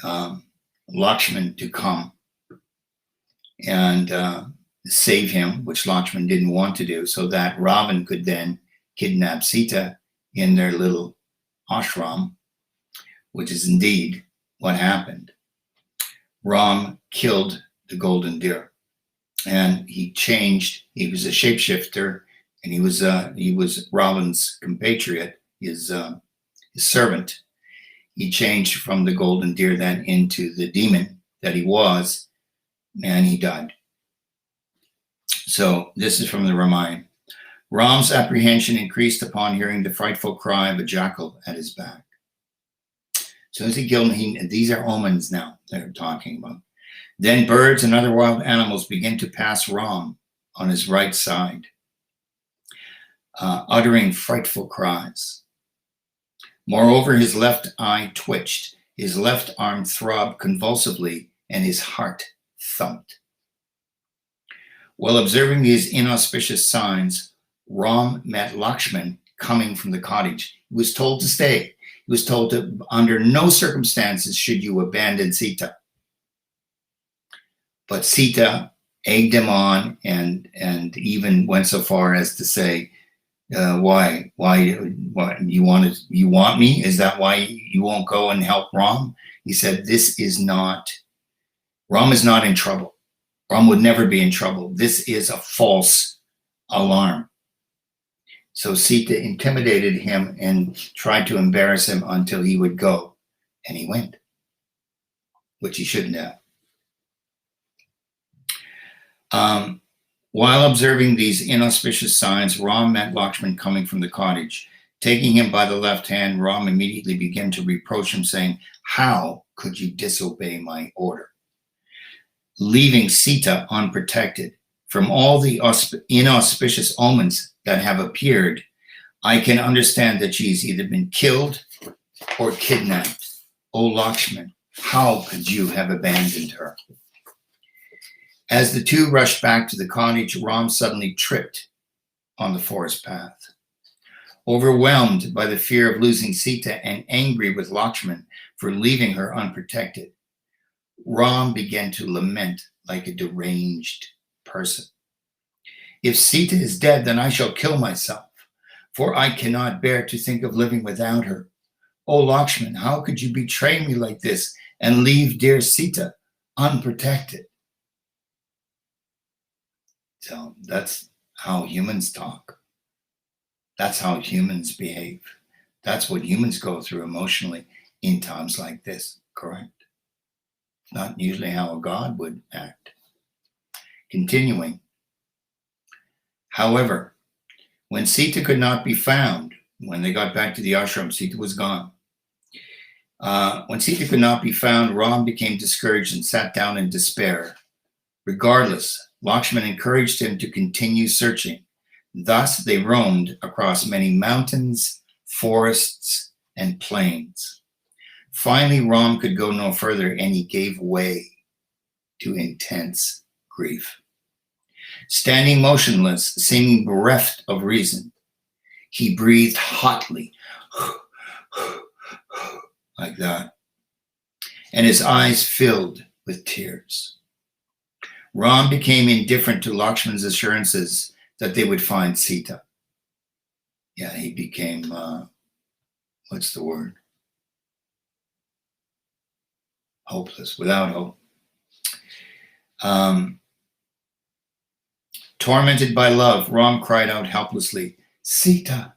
Lakshman to come and save him, which Lakshman didn't want to do, so that Ravan could then kidnap Sita in their little ashram, which is indeed what happened. Ram killed the golden deer, and he changed. He was a shapeshifter, and he was Ravan's compatriot, his servant. He changed from the golden deer then into the demon that he was, and he died. So this is from the Ramayana. Ram's apprehension increased upon hearing the frightful cry of a jackal at his back. So as he killed him, these are omens now they're talking about. Then birds and other wild animals begin to pass Ram on his right side, uttering frightful cries. Moreover, his left eye twitched, his left arm throbbed convulsively, and his heart thumped. While observing these inauspicious signs, Ram met Lakshman coming from the cottage. He was told to stay. He was told that under no circumstances should you abandon Sita. But Sita egged him on and even went so far as to say, why you want me? Is that why you won't go and help Ram? He said, Ram is not in trouble. Ram would never be in trouble. This is a false alarm. So Sita intimidated him and tried to embarrass him until he would go, and he went, which he shouldn't have. While observing these inauspicious signs, Ram met Lakshman coming from the cottage. Taking him by the left hand, Ram immediately began to reproach him, saying, how could you disobey my order? Leaving Sita unprotected from all the inauspicious omens that have appeared, I can understand that she's either been killed or kidnapped. O Lakshman, how could you have abandoned her? As the two rushed back to the cottage, Ram suddenly tripped on the forest path. Overwhelmed by the fear of losing Sita and angry with Lakshman for leaving her unprotected, Ram began to lament like a deranged person. If Sita is dead, then I shall kill myself, for I cannot bear to think of living without her. O Lakshman, how could you betray me like this and leave dear Sita unprotected? So that's how humans talk. That's how humans behave. That's what humans go through emotionally in times like this, correct? Not usually how a god would act. Continuing. However, when Sita could not be found, when they got back to the ashram, Sita was gone. When Sita could not be found, Ram became discouraged and sat down in despair. Regardless, Lakshman encouraged him to continue searching. Thus, they roamed across many mountains, forests, and plains. Finally, Ram could go no further, and he gave way to intense grief. Standing motionless, seeming bereft of reason, he breathed hotly, like that, and his eyes filled with tears. Ram became indifferent to Lakshman's assurances that they would find Sita. Yeah, he became, what's the word? Hopeless, without hope. Tormented by love, Ram cried out helplessly, Sita,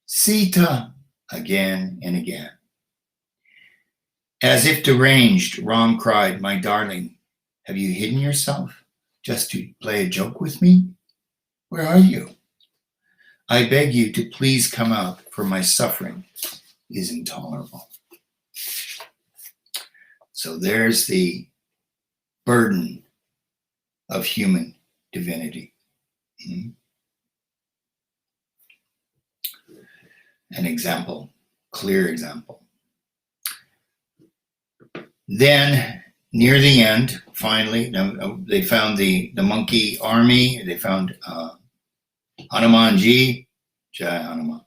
Sita, again and again. As if deranged, Ram cried, my darling, have you hidden yourself just to play a joke with me? Where are you? I beg you to please come out, for my suffering is intolerable. So there's the burden of human divinity. An example, clear example. Then, near the end, finally, they found the monkey army. They found Hanumanji, Jai Hanuman,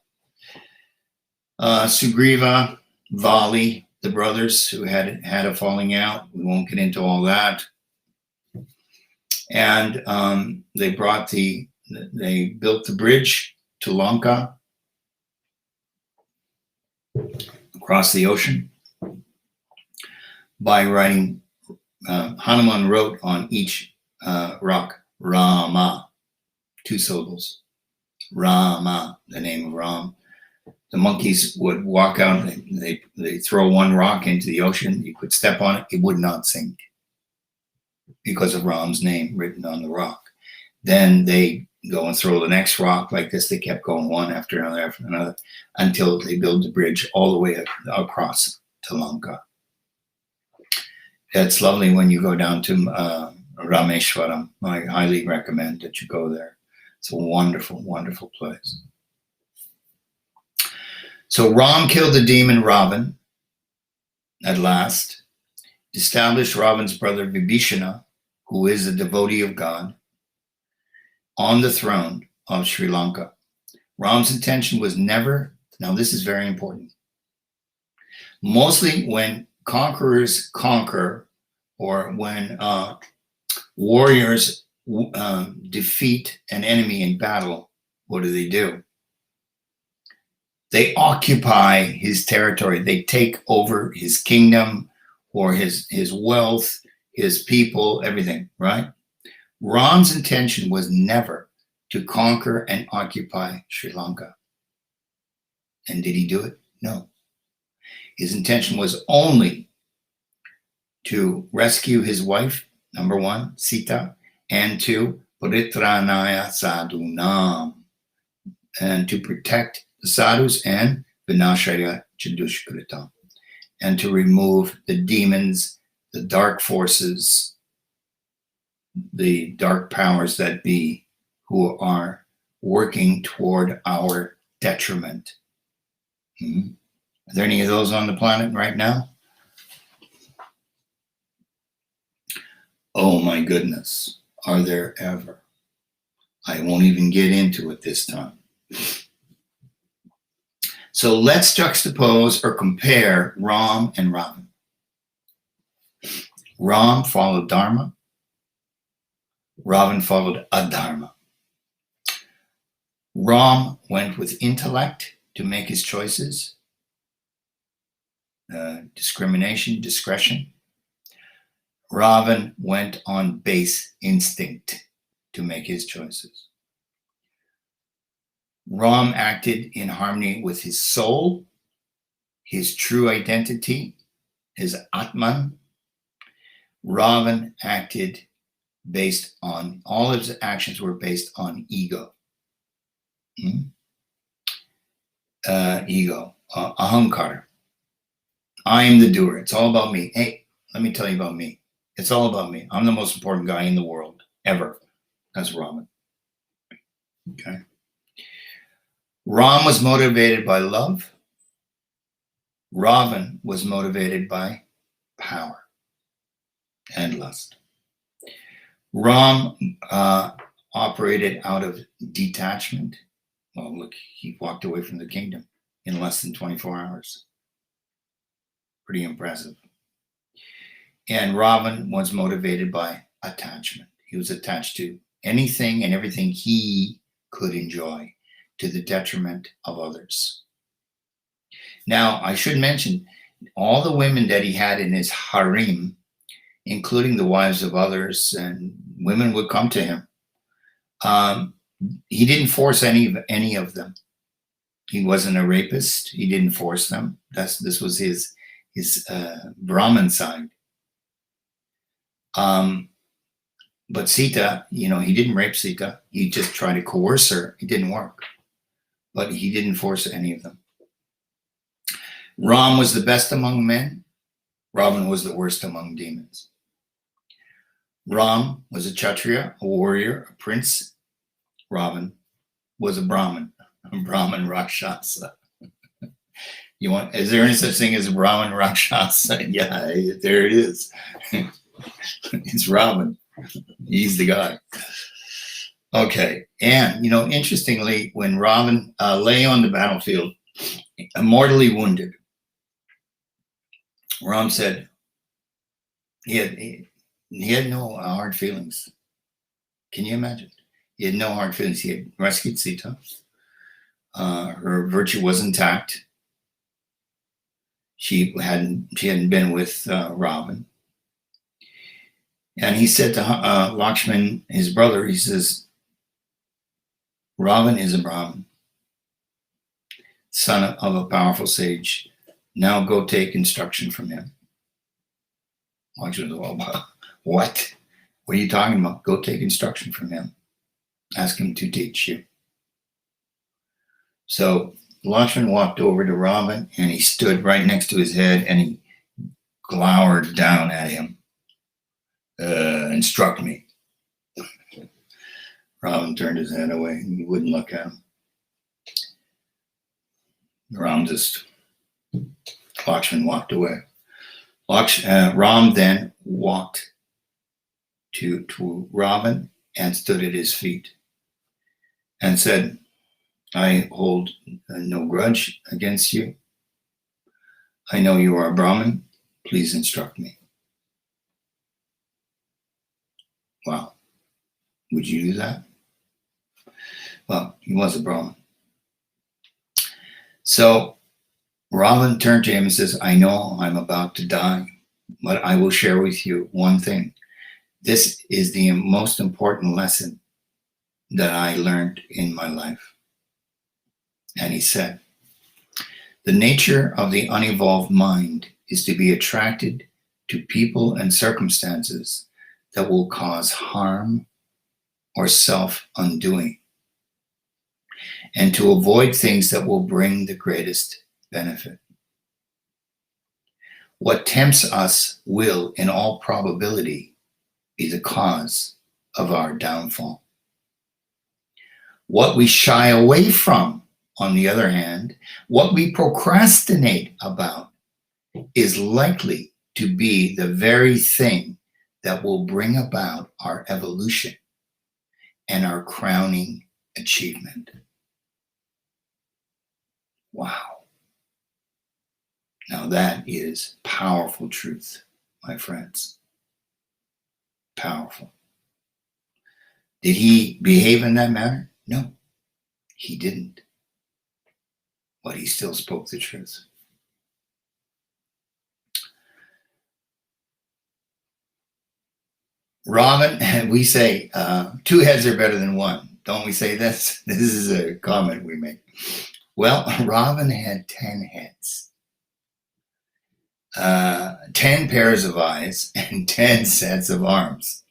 Sugriva, Vali, the brothers who had a falling out. We won't get into all that. And they built the bridge to Lanka across the ocean by writing. Hanuman wrote on each rock, Rama, 2 syllables. Rama, the name of Ram. The monkeys would walk out, and they throw one rock into the ocean. You could step on it, it would not sink because of Ram's name written on the rock. Then they go and throw the next rock like this. They kept going one after another until they built the bridge all the way across to Lanka. It's lovely when you go down to Rameshwaram. I highly recommend that you go there. It's a wonderful, wonderful place. So Ram killed the demon Ravan at last, established Ravan's brother Vibhishana, who is a devotee of God, on the throne of Sri Lanka. Ram's intention was never, now this is very important, mostly when conquerors conquer, or when warriors defeat an enemy in battle, what do? They occupy his territory. They take over his kingdom or his wealth, his people, everything, right? Ram's intention was never to conquer and occupy Sri Lanka. And did he do it? No. His intention was only to rescue his wife, number 1, Sita, and 2, Paritranaya Sadhunam, and to protect the sadhus and Vinashaya Chadushkritam, and to remove the demons, the dark forces, the dark powers that be, who are working toward our detriment. Are there any of those on the planet right now? Oh my goodness, are there ever? I won't even get into it this time. So let's juxtapose or compare Ram and Ravan. Ram followed Dharma. Ravan followed adharma. Ram went with intellect to make his choices, discrimination, discretion. Ravan went on base instinct to make his choices. Ram acted in harmony with his soul, his true identity, his Atman. Ravan acted based on, all of his actions were based on ego. Ahankar. I am the doer. It's all about me. Hey, let me tell you about me. It's all about me. I'm the most important guy in the world, ever. That's Ravan. Okay. Ram was motivated by love. Ravan was motivated by power and lust. Ram operated out of detachment. Well, look, he walked away from the kingdom in less than 24 hours. Pretty impressive. And Ravan was motivated by attachment. He was attached to anything and everything he could enjoy to the detriment of others. Now, I should mention, all the women that he had in his harem, including the wives of others, and women would come to him. He didn't force any of them. He wasn't a rapist. He didn't force them. This was his Brahmin side. But Sita, he didn't rape Sita. He just tried to coerce her. It didn't work. But he didn't force any of them. Ram was the best among men. Ravan was the worst among demons. Ram was a Kshatriya, a warrior, a prince. Ravan was a Brahmin Rakshasa. Is there any such thing as a Brahmin Rakshasa? Yeah, there it is. It's Ravan. He's the guy. Okay, and interestingly, when Ravan lay on the battlefield, mortally wounded, Ram said he had no hard feelings. Can you imagine? He had no hard feelings. He had rescued Sita. Her virtue was intact. She hadn't been with Ravan. And he said to Lakshman, his brother, he says, Ravan is a Brahmin, son of a powerful sage. Now go take instruction from him. Lakshman said, well, what? What are you talking about? Go take instruction from him. Ask him to teach you. So Lakshman walked over to Ravan and he stood right next to his head and he glowered down at him. Instruct me. Ravan turned his head away. He wouldn't look at him. Lakshman walked away. Ram then walked to Ravan and stood at his feet and said, I hold no grudge against you. I know you are a Brahmin. Please instruct me. Wow. Would you do that? Well, he was a Brahmin. So Ravan turned to him and says, I know I'm about to die, but I will share with you one thing. This is the most important lesson that I learned in my life. And he said, the nature of the unevolved mind is to be attracted to people and circumstances that will cause harm or self-undoing, and to avoid things that will bring the greatest benefit. What tempts us will, in all probability, be the cause of our downfall. What we shy away from, on the other hand, what we procrastinate about, is likely to be the very thing that will bring about our evolution and our crowning achievement. Wow. Now that is powerful truth, my friends. Powerful. Did he behave in that manner? No, he didn't. But he still spoke the truth. Ravan, we say, two heads are better than one. Don't we say this? This is a comment we make. Well, Ravan had 10 heads, 10 pairs of eyes, and 10 sets of arms.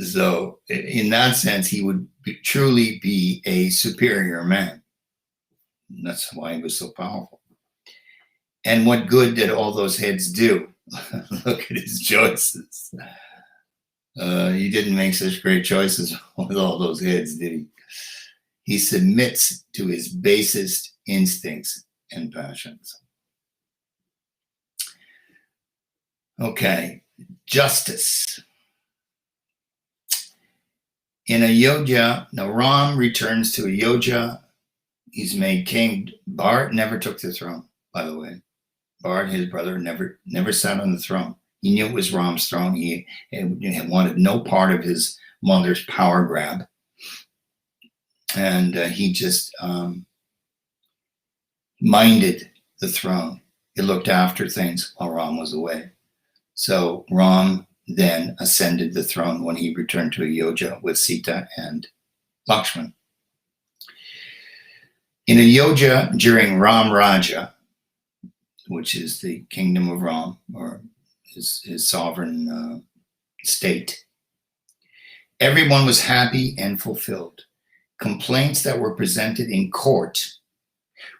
So in that sense, he would truly be a superior man. And that's why he was so powerful. And what good did all those heads do? Look at his choices. He didn't make such great choices with all those heads, did he? He submits to his basest instincts and passions. Okay, justice. In Ayodhya, now Ram returns to Ayodhya. He's made king. Bharat never took the throne, by the way. Bharat, his brother, never sat on the throne. He knew it was Ram's throne. He wanted no part of his mother's power grab. And he just minded the throne. He looked after things while Ram was away. So Ram then ascended the throne when he returned to Ayodhya with Sita and Lakshman. In Ayodhya, during Ram Raja, which is the kingdom of Ram, or his sovereign state, everyone was happy and fulfilled. Complaints that were presented in court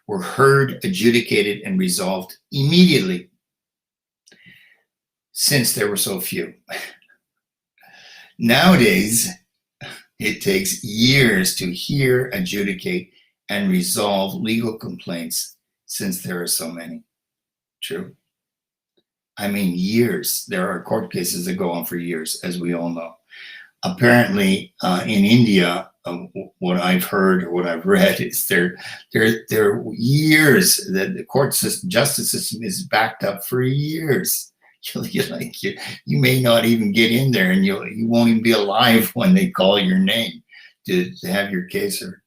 were heard, adjudicated, and resolved immediately, since there were so few. Nowadays, it takes years to hear, adjudicate, and resolve legal complaints, since there are so many. True? I mean, years. There are court cases that go on for years, as we all know. Apparently, in India, what I've heard or what I've read is there are years that the court system, justice system is backed up for years. You may not even get in there, and you won't even be alive when they call your name to have your case heard.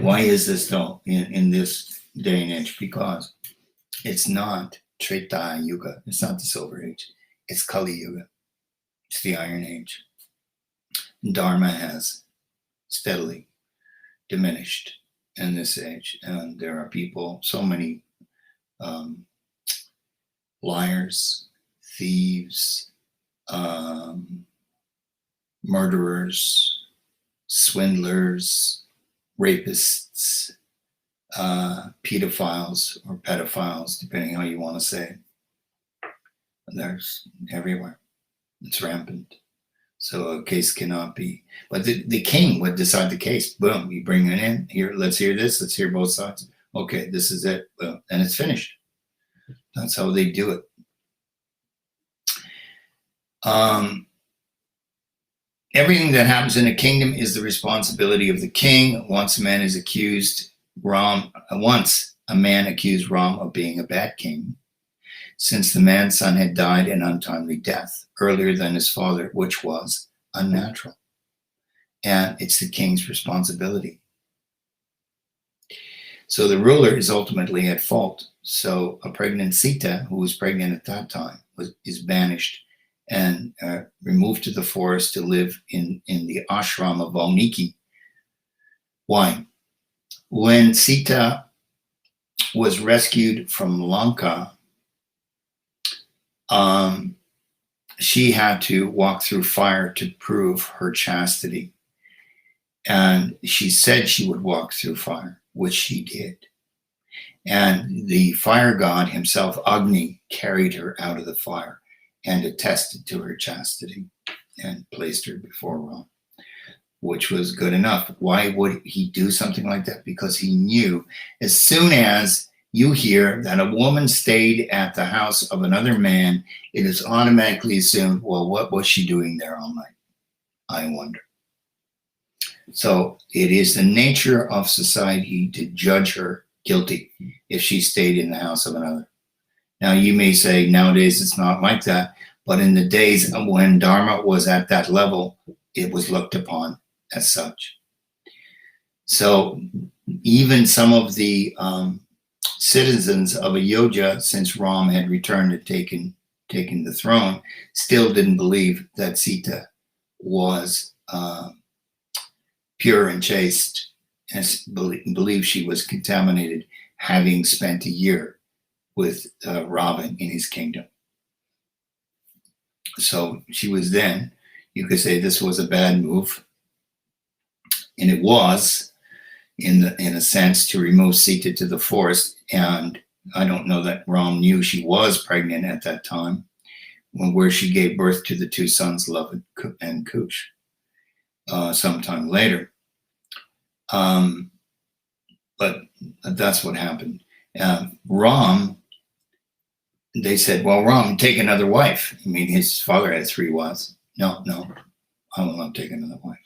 Why is this though in this day and age? Because it's not Treta Yuga. It's not the Silver Age. It's Kali Yuga. It's the Iron Age. Dharma has steadily diminished in this age. And there are people, so many liars, thieves, murderers, swindlers, rapists, pedophiles or pedophiles, depending how you want to say it. And there's everywhere. It's rampant. So a case cannot be. But the king would decide the case. Boom, you bring it in. Here, let's hear this. Let's hear both sides. Okay, this is it. Boom, and it's finished. That's how they do it. Everything that happens in a kingdom is the responsibility of the king. Once a man accused Ram of being a bad king, since the man's son had died an untimely death earlier than his father, which was unnatural. And it's the king's responsibility. So the ruler is ultimately at fault. So a pregnant Sita, who was pregnant at that time, is banished and removed to the forest to live in the ashram of Valmiki. Why? When Sita was rescued from Lanka, she had to walk through fire to prove her chastity. And she said she would walk through fire, which she did. And the fire god himself, Agni, carried her out of the fire and attested to her chastity and placed her before Ram, which was good enough. Why would he do something like that? Because he knew as soon as you hear that a woman stayed at the house of another man, it is automatically assumed, well, what was she doing there all night? I wonder. So it is the nature of society to judge her guilty if she stayed in the house of another. Now, you may say nowadays it's not like that, but in the days when Dharma was at that level, it was looked upon as such. So even some of the citizens of Ayodhya, since Ram had returned and taken the throne, still didn't believe that Sita was pure and chaste, and believed she was contaminated, having spent a year with Ravan in his kingdom. So she was then, you could say this was a bad move, and it was, in a sense, to remove Sita to the forest. And I don't know that Ram knew she was pregnant at that time, where she gave birth to the two sons, Love and Kush, sometime later. But that's what happened. Ram they said, well, Ram, take another wife. I mean, his father had 3 wives. No, I will not take another wife.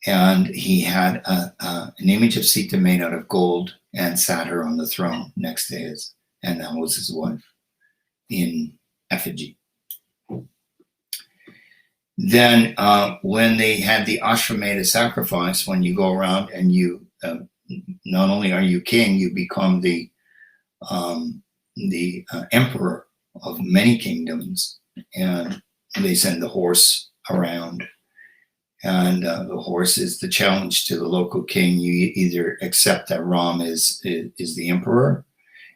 And he had an image of Sita made out of gold and sat her on the throne next to his, and that was his wife in effigy. Then when they had the Ashwamedha sacrifice, when you go around and you, not only are you king, you become the emperor of many kingdoms, and they send the horse around. And the horse is the challenge to the local king. You either accept that Ram is the emperor,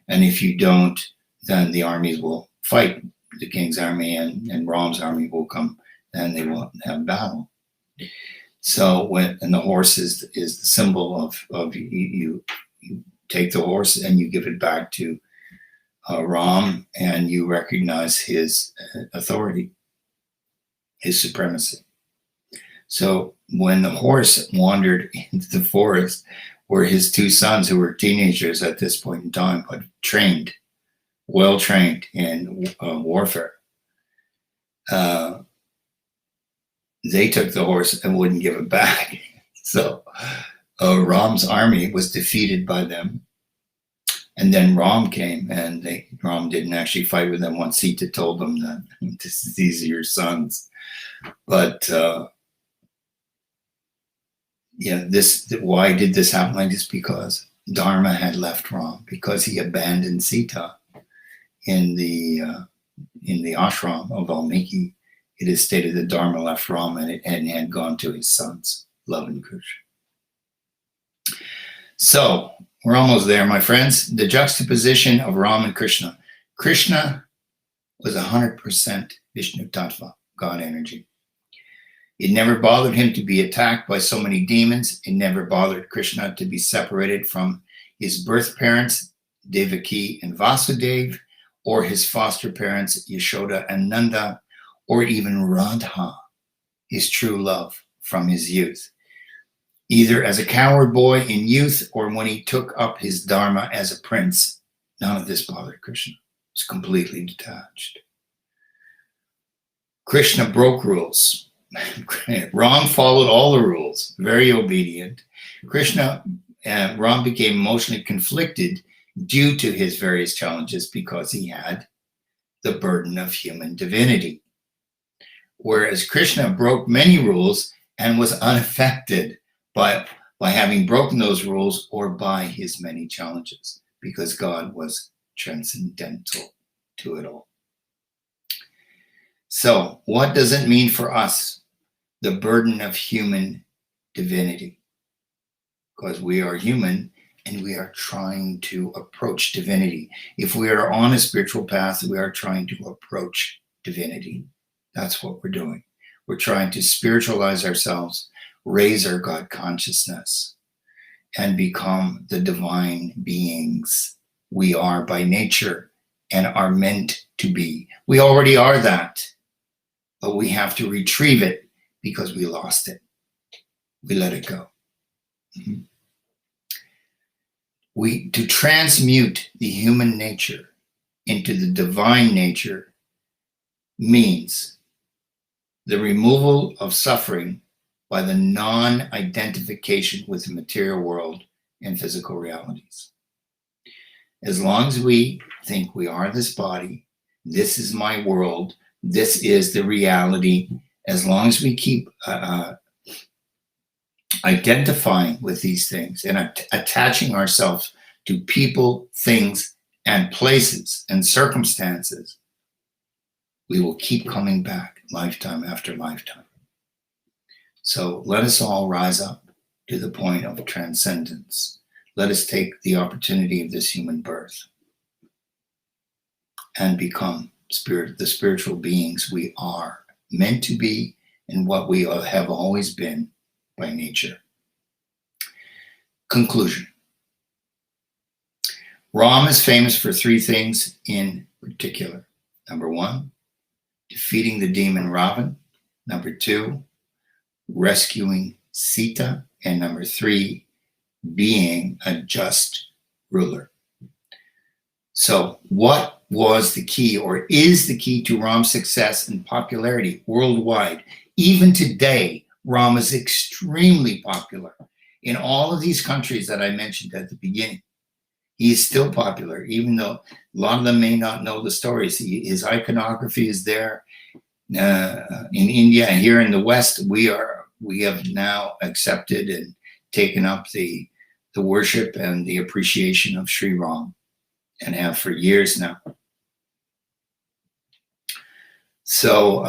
and if you don't, then the armies will fight. The king's army and Ram's army will come, and they will have battle. So and the horse is the symbol of you take the horse and you give it back to Ram, and you recognize his authority, his supremacy. So when the horse wandered into the forest, were his 2 sons, who were teenagers at this point in time, but well trained in warfare. They took the horse and wouldn't give it back. So Ram's army was defeated by them. And then Ram came, and Ram didn't actually fight with them once Sita told them that these are your sons. But why did this happen like this? Because Dharma had left Ram, because he abandoned Sita in the ashram of Valmiki. It is stated that Dharma left Ram and had gone to his sons, Love and Kush. So we're almost there, my friends. The juxtaposition of Ram and Krishna. Krishna was 100% Vishnu Tattva, God energy. It never bothered him to be attacked by so many demons. It never bothered Krishna to be separated from his birth parents, Devaki and Vasudeva, or his foster parents, Yashoda and Nanda, or even Radha, his true love from his youth. Either as a coward boy in youth or when he took up his dharma as a prince, none of this bothered Krishna. It's completely detached. Krishna broke rules. Ram followed all the rules, very obedient. Ram became emotionally conflicted due to his various challenges because he had the burden of human divinity. Whereas Krishna broke many rules and was unaffected by having broken those rules or by his many challenges, because God was transcendental to it all. So what does it mean for us, the burden of human divinity? Because we are human and we are trying to approach divinity. If we are on a spiritual path, we are trying to approach divinity. That's what we're doing. We're trying to spiritualize ourselves, raise our God consciousness, and become the divine beings we are by nature and are meant to be. We already are that, but we have to retrieve it because we lost it. We let it go. Mm-hmm. To transmute the human nature into the divine nature means the removal of suffering by the non-identification with the material world and physical realities. As long as we think we are this body, this is my world, this is the reality, as long as we keep identifying with these things and attaching ourselves to people, things, and places and circumstances, we will keep coming back lifetime after lifetime. So let us all rise up to the point of transcendence. Let us take the opportunity of this human birth and become the spiritual beings we are meant to be and what we have always been by nature. Conclusion. Ram is famous for 3 things in particular. Number 1, defeating the demon Ravan. Number 2, rescuing Sita. And number 3, being a just ruler. So what was the key, or is the key, to Ram's success and popularity worldwide? Even today, Ram is extremely popular in all of these countries that I mentioned at the beginning. He is still popular, even though a lot of them may not know the stories. His iconography is there. In India, here in the West, we have now accepted and taken up the worship and the appreciation of Sri Ram, and have for years now. So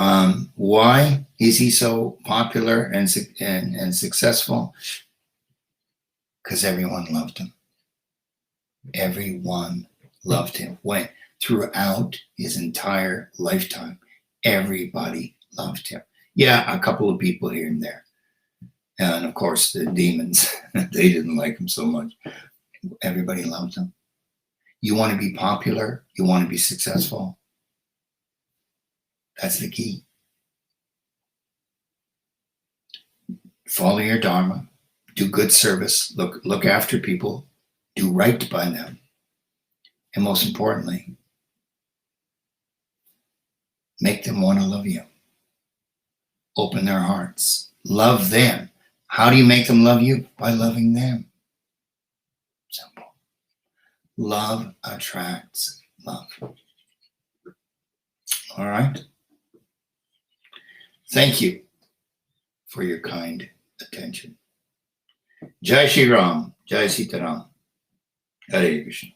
why is he so popular and successful? Because everyone loved him. Everyone loved him. Throughout his entire lifetime, everybody loved him. Yeah, a couple of people here and there. And of course, the demons, they didn't like him so much. Everybody loved him. You want to be popular? You want to be successful? That's the key. Follow your dharma. Do good service. Look after people. Do right by them. And most importantly, make them want to love you. Open their hearts. Love them. How do you make them love you? By loving them. Simple. Love attracts love. All right. Thank you for your kind attention. Jai Shri Ram. Jai Sita Ram. Hare Krishna.